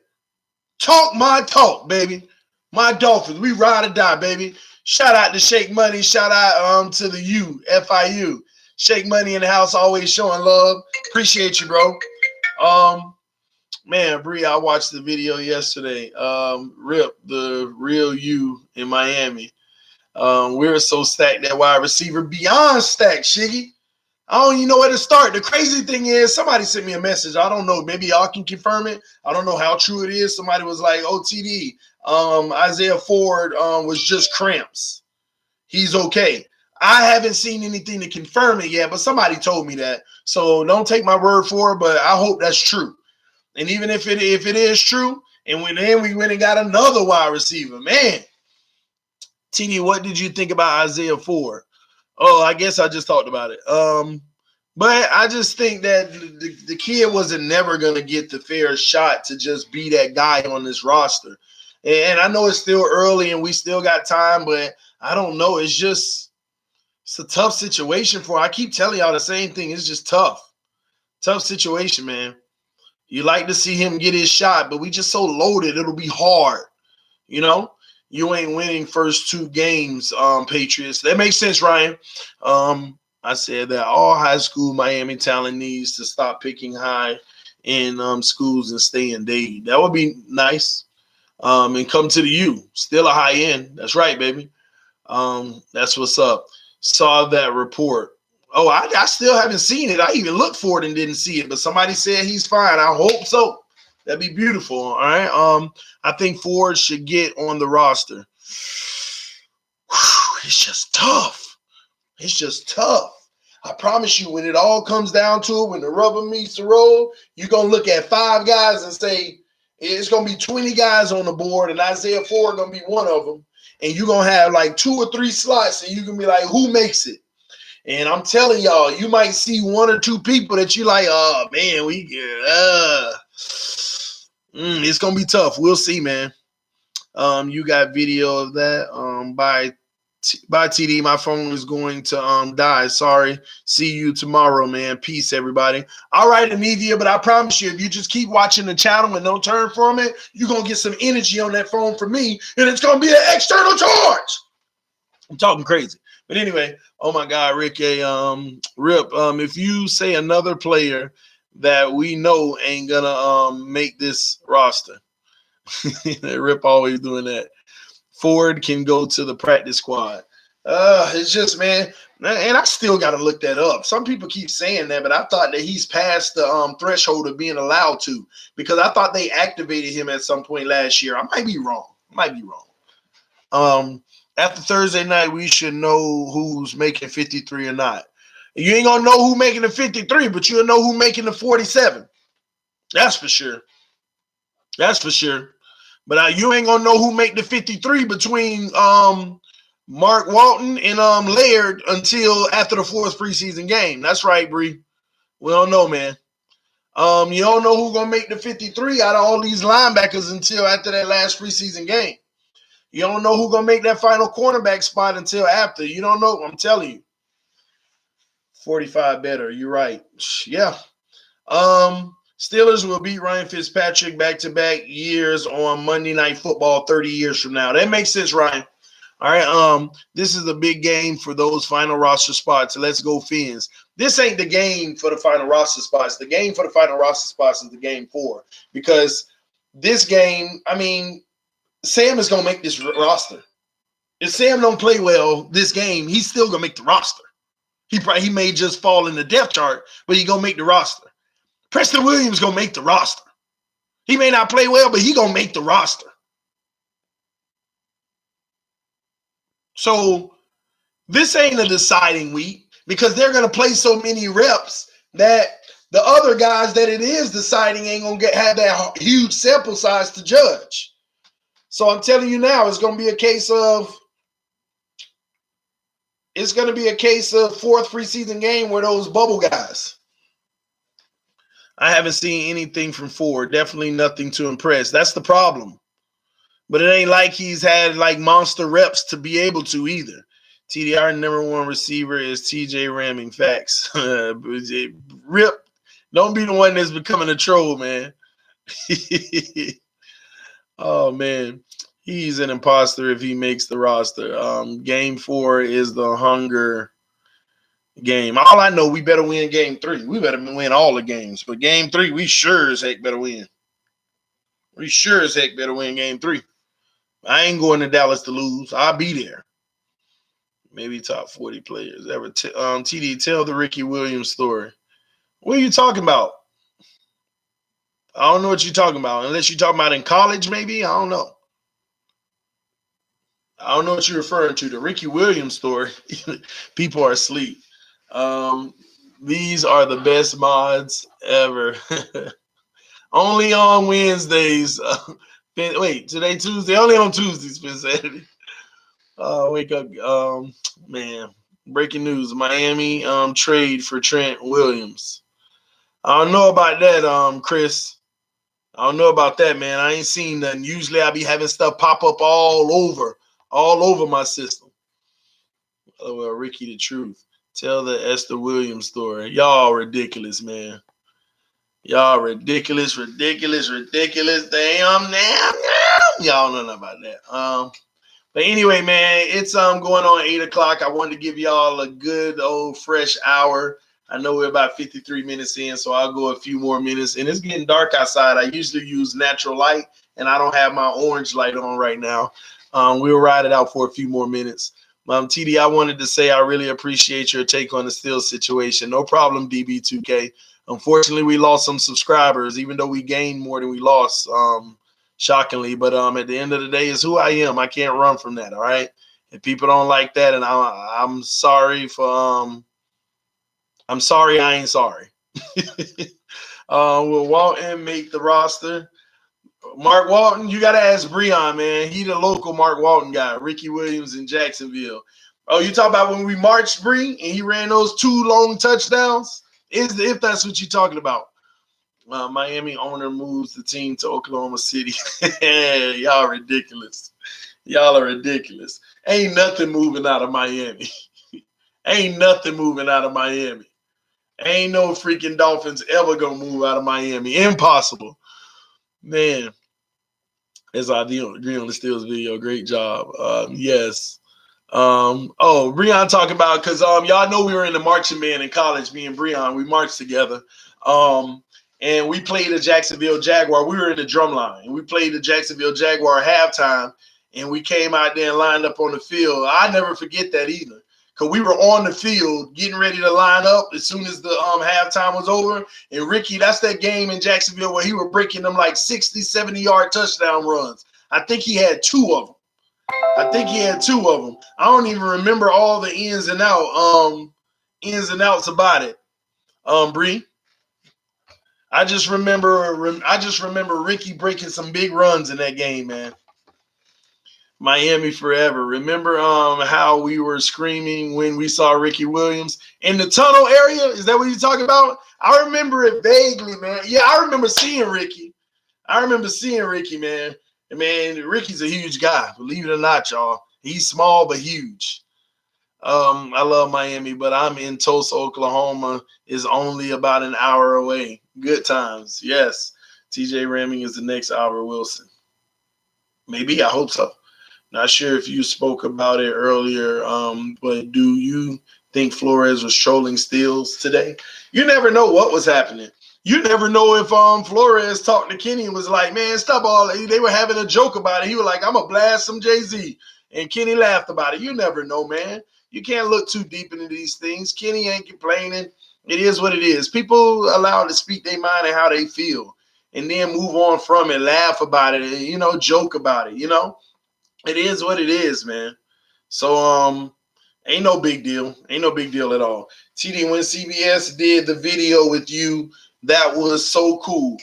Speaker 1: Talk my talk, baby. My Dolphins, we ride or die, baby. Shout out to Shake Money. Shout out to the U, FIU. Shake Money in the house, always showing love. Appreciate you, bro. Man, Bree, I watched the video yesterday. Rip, the real you in Miami. We're so stacked that wide receiver, beyond stacked, Shiggy. I don't even know where to start. The crazy thing is, somebody sent me a message. I don't know. Maybe y'all can confirm it. I don't know how true it is. Somebody was like, OTD, Isaiah Ford was just cramps. He's okay. I haven't seen anything to confirm it yet, but somebody told me that. So don't take my word for it, but I hope that's true. And even if it is true, and then we went and got another wide receiver, man. TD, what did you think about Isaiah Ford? Oh, I guess I just talked about it. But I just think that the kid wasn't never going to get the fair shot to just be that guy on this roster. And I know it's still early and we still got time, but I don't know. It's a tough situation for him. I keep telling y'all the same thing. It's just tough. Tough situation, man. You like to see him get his shot, but we just so loaded, it'll be hard. You know? You ain't winning first 2 games, Patriots. That makes sense, Ryan. I said that all high school Miami talent needs to stop picking high in schools and stay in Dade. That would be nice. And come to the U. Still a high end. That's right, baby. That's what's up. Saw that report. Oh, I still haven't seen it. I even looked for it and didn't see it, but somebody said he's fine. I hope so. That'd be beautiful. All right. I think Ford should get on the roster. It's just tough. It's just tough. I promise you, when it all comes down to it, when the rubber meets the road, you're going to look at 5 guys and say, it's going to be 20 guys on the board, and Isaiah Ford going to be one of them. And you're going to have like 2 or 3 slots, and you're going to be like, who makes it? And I'm telling y'all, you might see 1 or 2 people that you like, oh, man, it's going to be tough. We'll see, man. You got video of that by TD. My phone is going to die. Sorry. See you tomorrow, man. Peace, everybody. All right, Anivia, but I promise you, if you just keep watching the channel and don't turn from it, you're going to get some energy on that phone from me, and it's going to be an external charge. I'm talking crazy. But anyway, oh, my God, Rick, Rip, if you say another player that we know ain't gonna make this roster. Rip always doing that. Ford can go to the practice squad. It's just, man, and I still got to look that up. Some people keep saying that, but I thought that he's past the threshold of being allowed to, because I thought they activated him at some point last year. I might be wrong. After Thursday night, we should know who's making 53 or not. You ain't gonna know who making the 53, but you'll know who making the 47. That's for sure. But you ain't gonna know who make the 53 between Mark Walton and Laird until after the 4th preseason game. That's right, Bree. We don't know, man. You don't know who's gonna make the 53 out of all these linebackers until after that last preseason game. You don't know who's gonna make that final cornerback spot until after. You don't know. I'm telling you. 45 better. You're right. Yeah. Steelers will beat Ryan Fitzpatrick back-to-back years on Monday Night Football 30 years from now. That makes sense, Ryan. All right. This is a big game for those final roster spots. Let's go, Fins. This ain't the game for the final roster spots. The game for the final roster spots is the game 4. Because this game, I mean, Sam is gonna make this roster. If Sam don't play well this game, he's still gonna make the roster. He may just fall in the depth chart, but he's gonna make the roster. Preston Williams gonna make the roster. He may not play well, but he gonna make the roster. So this ain't a deciding week because they're gonna play so many reps that the other guys that it is deciding ain't gonna have that huge sample size to judge. So I'm telling you now, it's gonna be a case of 4th preseason game where those bubble guys. I haven't seen anything from Ford. Definitely nothing to impress. That's the problem. But it ain't like he's had like monster reps to be able to either. TDR number 1 receiver is TJ ramming facts. Rip, don't be the one that's becoming a troll, man. Oh, man. He's an imposter if he makes the roster. Game 4 is the hunger game. All I know, we better win game 3. We better win all the games. But game 3, we sure as heck better win. We sure as heck better win game 3. I ain't going to Dallas to lose. I'll be there. Maybe top 40 players ever. TD, tell the Ricky Williams story. What are you talking about? I don't know what you're talking about. Unless you're talking about in college, maybe? I don't know. I don't know what you're referring to. The Ricky Williams story. People are asleep. These are the best mods ever. Only on Wednesdays. Wait, today Tuesday? Only on Tuesdays, been Saturday. Wake up. Man. Breaking news. Miami trade for Trent Williams. I don't know about that, Chris. I don't know about that, man. I ain't seen nothing. Usually I be having stuff pop up all over my system. Oh, well, Ricky the truth. Tell the Esther Williams story. Y'all ridiculous, man. Y'all ridiculous. Damn. Y'all know nothing about that. But anyway, man, it's going on 8 o'clock. I wanted to give y'all a good old fresh hour. I know we're about 53 minutes in, so I'll go a few more minutes. And it's getting dark outside. I usually use natural light, and I don't have my orange light on right now. We'll ride it out for a few more minutes. TD, I wanted to say I really appreciate your take on the Steel situation. No problem, DB2K. Unfortunately, we lost some subscribers, even though we gained more than we lost, shockingly. But at the end of the day, it's who I am. I can't run from that, all right? If people don't like that, and I'm sorry for I'm sorry I ain't sorry. Will Walton make the roster? Mark Walton, you got to ask Breon, man. He the local Mark Walton guy. Ricky Williams in Jacksonville. Oh, you talking about when we marched, Bree, and he ran those 2 long touchdowns? If that's what you're talking about. Miami owner moves the team to Oklahoma City. Y'all ridiculous. Y'all are ridiculous. Ain't nothing moving out of Miami. Ain't nothing moving out of Miami. Ain't no freaking Dolphins ever going to move out of Miami. Impossible. Man, as I agree on the Steelers video, great job. Yes. Breon talking about, because y'all know we were in the marching band in college, me and Breon, we marched together. and we played the Jacksonville Jaguar. We were in the drum line, and we played the Jacksonville Jaguar halftime, and we came out there and lined up on the field. I never forget that either, because we were on the field getting ready to line up as soon as the halftime was over. And Ricky, that's that game in Jacksonville where he was breaking them like 60, 70-yard touchdown runs. I think he had 2 of them. I don't even remember all the ins and outs about it. Bree. I just remember Ricky breaking some big runs in that game, man. Miami forever. Remember how we were screaming when we saw Ricky Williams in the tunnel area? Is that what you're talking about? I remember it vaguely, man. Yeah, I remember seeing Ricky. Man. And man, Ricky's a huge guy. Believe it or not, y'all. He's small but huge. I love Miami, but I'm in Tulsa, Oklahoma. Is only about an hour away. Good times. Yes. TJ Ramming is the next Albert Wilson. Maybe. I hope so. Not sure if you spoke about it earlier, but do you think Flores was trolling steals today? You never know what was happening. You never know if Flores talked to Kenny and was like, man, stop all that. They were having a joke about it. He was like, I'm going to blast some Jay-Z. And Kenny laughed about it. You never know, man. You can't look too deep into these things. Kenny ain't complaining. It is what it is. People allowed to speak their mind and how they feel and then move on from it, laugh about it, joke about it, It is what it is, man. So, ain't no big deal. Ain't no big deal at all. TD, when CBS did the video with you, that was so cool.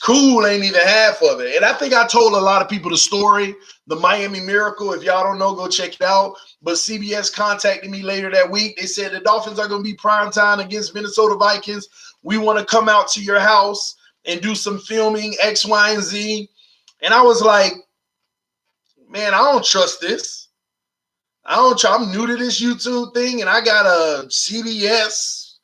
Speaker 1: Cool ain't even half of it. And I think I told a lot of people the story, the Miami Miracle. If y'all don't know, go check it out. But CBS contacted me later that week. They said the Dolphins are going to be primetime against Minnesota Vikings. We want to come out to your house and do some filming, X, Y, and Z. And I was like, man, I don't trust this. I'm new to this YouTube thing, and I got a CBS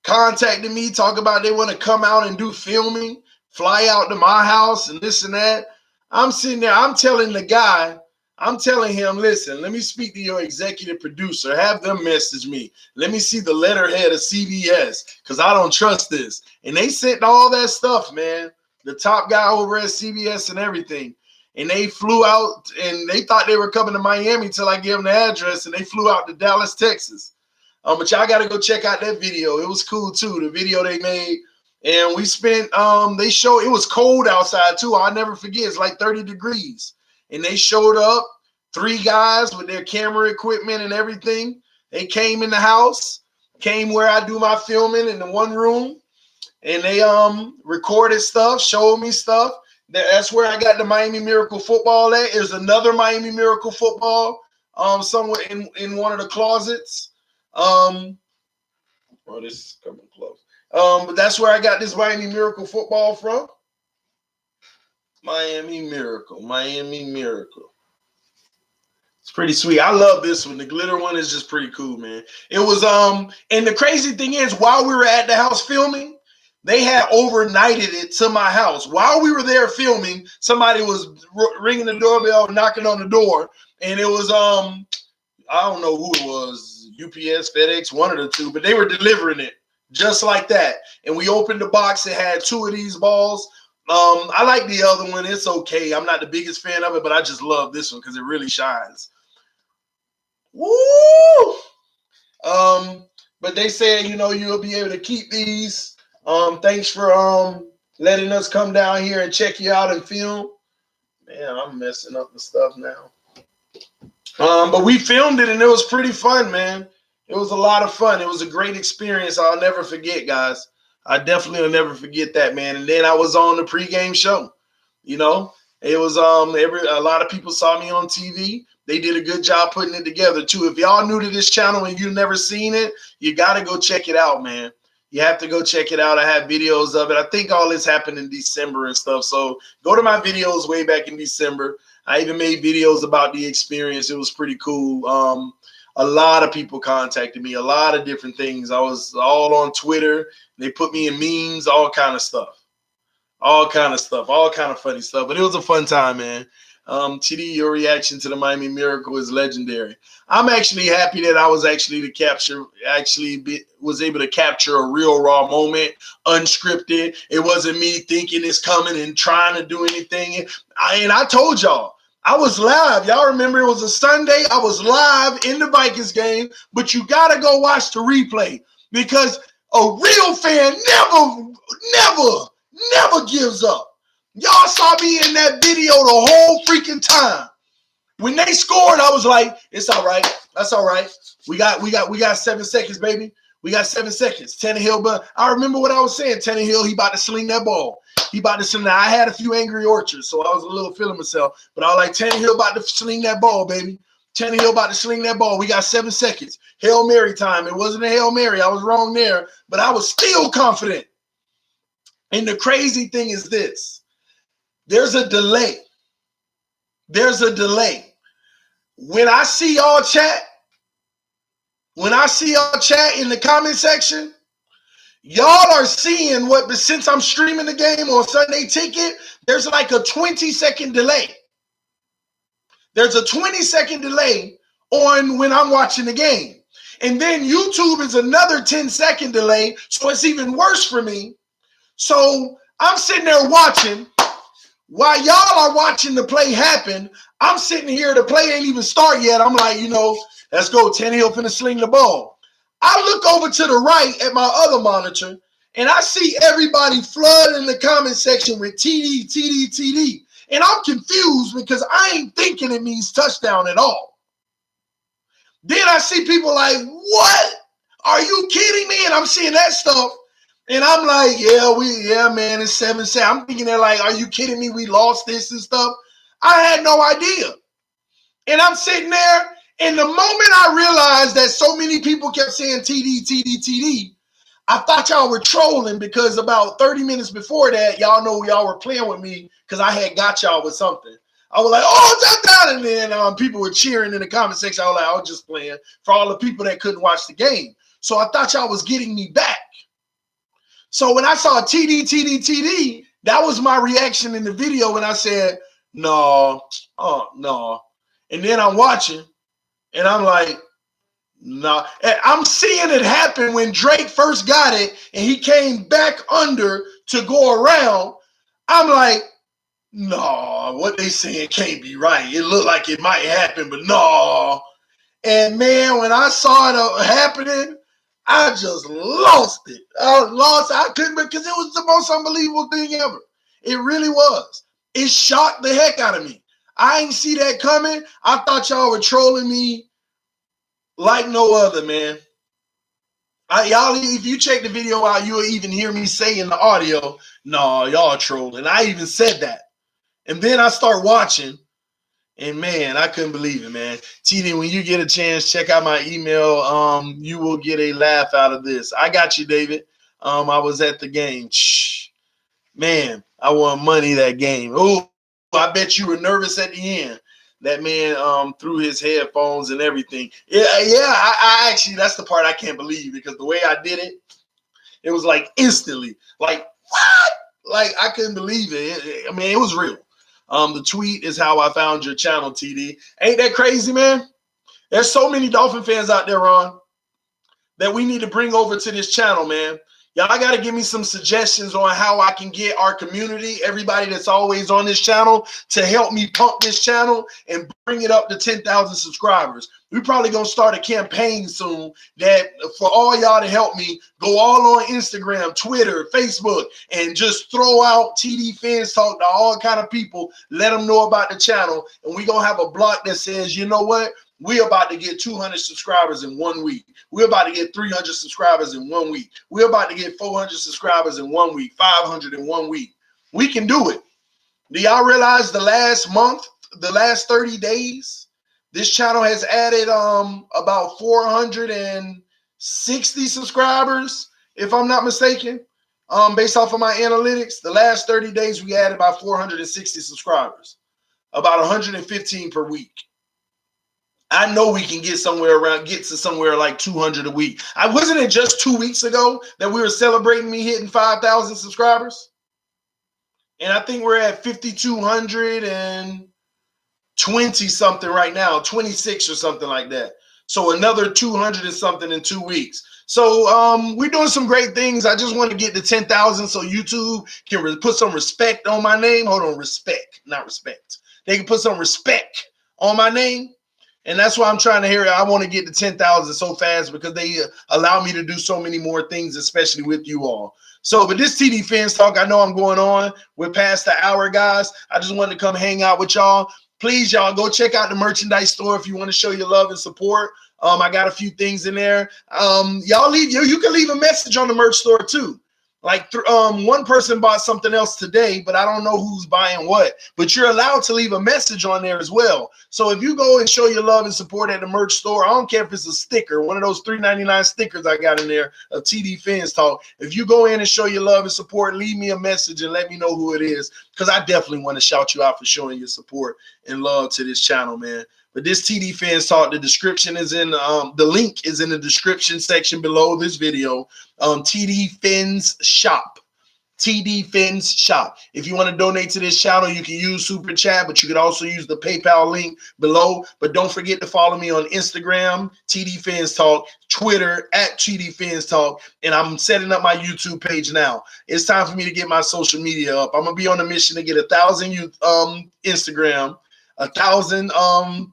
Speaker 1: contacting me, talk about they want to come out and do filming, fly out to my house and this and that. I'm sitting there, I'm telling him, listen, let me speak to your executive producer, have them message me. Let me see the letterhead of CBS, because I don't trust this. And they sent all that stuff, man. The top guy over at CBS and everything. And they flew out, and they thought they were coming to Miami till I gave them the address, and they flew out to Dallas, Texas. But y'all got to go check out that video. It was cool, too, the video they made. And we spent, they showed, it was cold outside, too. I'll never forget. It's like 30 degrees. And they showed up, 3 guys with their camera equipment and everything. They came in the house, came where I do my filming in the one room. And they recorded stuff, showed me stuff. That's where I got the Miami Miracle football at. There's another Miami Miracle football somewhere in one of the closets. This is coming close. But that's where I got this Miami Miracle football from. Miami Miracle. It's pretty sweet. I love this one. The glitter one is just pretty cool, man. It was and the crazy thing is, while we were at the house filming, they had overnighted it to my house. While we were there filming, somebody was ringing the doorbell, knocking on the door, and it was I don't know who it was, UPS, FedEx, one of the two, but they were delivering it just like that. And we opened the box. It had 2 of these balls. I like the other one. It's okay. I'm not the biggest fan of it, but I just love this one because it really shines. Woo! But they said, you'll be able to keep these. Thanks for letting us come down here and check you out and film. Man, I'm messing up the stuff now. But we filmed it and it was pretty fun, man. It was a lot of fun. It was a great experience. I'll never forget, guys. I definitely will never forget that, man. And then I was on the pregame show. It was a lot of people saw me on TV. They did a good job putting it together too. If y'all new to this channel and you've never seen it, you got to go check it out, man. You have to go check it out. I have videos of it. I think all this happened in December and stuff. So go to my videos way back in December. I even made videos about the experience. It was pretty cool. A lot of people contacted me, a lot of different things. I was all on Twitter. They put me in memes, all kind of stuff, all kind of funny stuff. But it was a fun time, man. TD, your reaction to the Miami Miracle is legendary. I'm actually happy that I was able to capture a real raw moment, unscripted. It wasn't me thinking it's coming and trying to do anything. And I told y'all, I was live. Y'all remember it was a Sunday. I was live in the Vikings game, but you got to go watch the replay because a real fan never gives up. Y'all saw me in that video the whole freaking time. When they scored, I was like, it's all right. That's all right. We got 7 seconds, baby. We got 7 seconds. Tannehill, but I remember what I was saying. Tannehill, he about to sling that ball. He about to sling that. I had a few angry orchards, so I was a little feeling myself. But I was like, Tannehill about to sling that ball, baby. Tannehill about to sling that ball. We got 7 seconds. Hail Mary time. It wasn't a Hail Mary. I was wrong there, but I was still confident. And the crazy thing is this. There's a delay. There's a delay. When I see y'all chat in the comment section, y'all are seeing what, but since I'm streaming the game on Sunday Ticket, there's like a 20-second delay. There's a 20-second delay on when I'm watching the game. And then YouTube is another 10-second delay, so it's even worse for me. So I'm sitting there watching. While y'all are watching the play happen, I'm sitting here. The play ain't even start yet. I'm like, let's go. Tannehill finna sling the ball. I look over to the right at my other monitor, and I see everybody flooding the comment section with TD, TD, TD. And I'm confused because I ain't thinking it means touchdown at all. Then I see people like, what? Are you kidding me? And I'm seeing that stuff. And I'm like, yeah, man, it's 7-7. I'm thinking they're like, are you kidding me? We lost this and stuff. I had no idea. And I'm sitting there, and the moment I realized that so many people kept saying TD, TD, TD, I thought y'all were trolling because about 30 minutes before that, y'all know y'all were playing with me because I had got y'all with something. I was like, oh, touchdown. And then people were cheering in the comment section. I was like, I was just playing for all the people that couldn't watch the game. So I thought y'all was getting me back. So when I saw TD, TD, TD, that was my reaction in the video when I said, no. And then I'm watching, and I'm like, no. And I'm seeing it happen when Drake first got it, and he came back under to go around. I'm like, no, what they saying can't be right. It looked like it might happen, but no. And, man, when I saw it happening, I just lost it. I couldn't because it was the most unbelievable thing ever. It really was. It shocked the heck out of me. I ain't see that coming. I thought y'all were trolling me like no other, man. Y'all, if you check the video out, you'll even hear me say in the audio, no, y'all trolling. I even said that. And then I start watching. And, man, I couldn't believe it, man. TD, when you get a chance, check out my email. You will get a laugh out of this. I got you, David. I was at the game. Man, I won money that game. Oh, I bet you were nervous at the end. That man threw his headphones and everything. Yeah, I actually, that's the part I can't believe because the way I did it, it was like instantly. Like, what? Like, I couldn't believe it. I mean, it was real. The tweet is how I found your channel, TD. Ain't that crazy, man? There's so many Dolphin fans out there, Ron, that we need to bring over to this channel, man. Y'all got to give me some suggestions on how I can get our community, everybody that's always on this channel, to help me pump this channel and bring it up to 10,000 subscribers. We're probably going to start a campaign soon that for all y'all to help me go all on Instagram, Twitter, Facebook, and just throw out TD Fans Talk to all kind of people, let them know about the channel. And we're going to have a block that says, you know what? We're about to get 200 subscribers in 1 week. We're about to get 300 subscribers in 1 week. We're about to get 400 subscribers in 1 week, 500 in 1 week. We can do it. Do y'all realize the last month, the last 30 days, this channel has added about 460 subscribers, if I'm not mistaken, based off of my analytics. The last 30 days, we added about 460 subscribers, about 115 per week. I know we can get to somewhere like 200 a week. Wasn't it just 2 weeks ago that we were celebrating me hitting 5,000 subscribers? And I think we're at 5,200 and 20 something right now, 26 or something like that. So another 200 and something in 2 weeks. So we're doing some great things. I just want to get to 10,000 so YouTube can put some respect on my name. Hold on, respect, not respect. They can put some respect on my name. And that's why I'm trying to hear it. I want to get to 10,000 so fast because they allow me to do so many more things, especially with you all. So, but this TD Fans Talk, I know I'm going on. We're past the hour, guys. I just wanted to come hang out with y'all. Please, y'all, go check out the merchandise store if you want to show your love and support. I got a few things in there. Y'all you can leave a message on the merch store too. Like one person bought something else today, but I don't know who's buying what. But you're allowed to leave a message on there as well. So if you go and show your love and support at the merch store, I don't care if it's a sticker, one of those $3.99 stickers I got in there of TD Fans Talk. If you go in and show your love and support, leave me a message and let me know who it is, because I definitely want to shout you out for showing your support and love to this channel, man. But this TD Fans Talk, the description is in, the link is in the description section below this video. TD Fins Shop. TD Fins Shop. If you want to donate to this channel, you can use Super Chat, but you could also use the PayPal link below. But don't forget to follow me on Instagram, TD Fans Talk, Twitter, at TD Fans Talk, and I'm setting up my YouTube page now. It's time for me to get my social media up. I'm going to be on a mission to get 1,000 Instagram, 1,000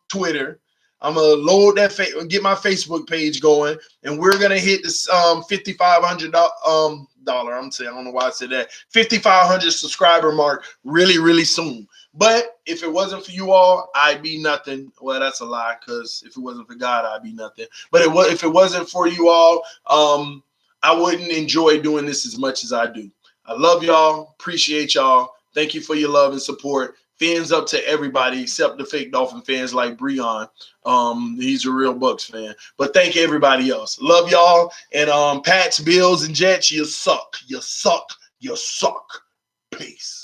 Speaker 1: Twitter. I'm gonna load that, get my Facebook page going, and we're gonna hit this $5,500 I'm saying, I don't know why I said that, 5,500 subscriber mark really soon. But if it wasn't for you all, I'd be nothing. Well, that's a lie, because if it wasn't for God, I'd be nothing. But if it wasn't for you all, I wouldn't enjoy doing this as much as I do. I love y'all, appreciate y'all. Thank you for your love and support. Fans up to everybody except the fake Dolphin fans like Brian. He's a real Bucks fan. But thank everybody else. Love y'all. And Pats, Bills, and Jets, you suck. You suck. You suck. Peace.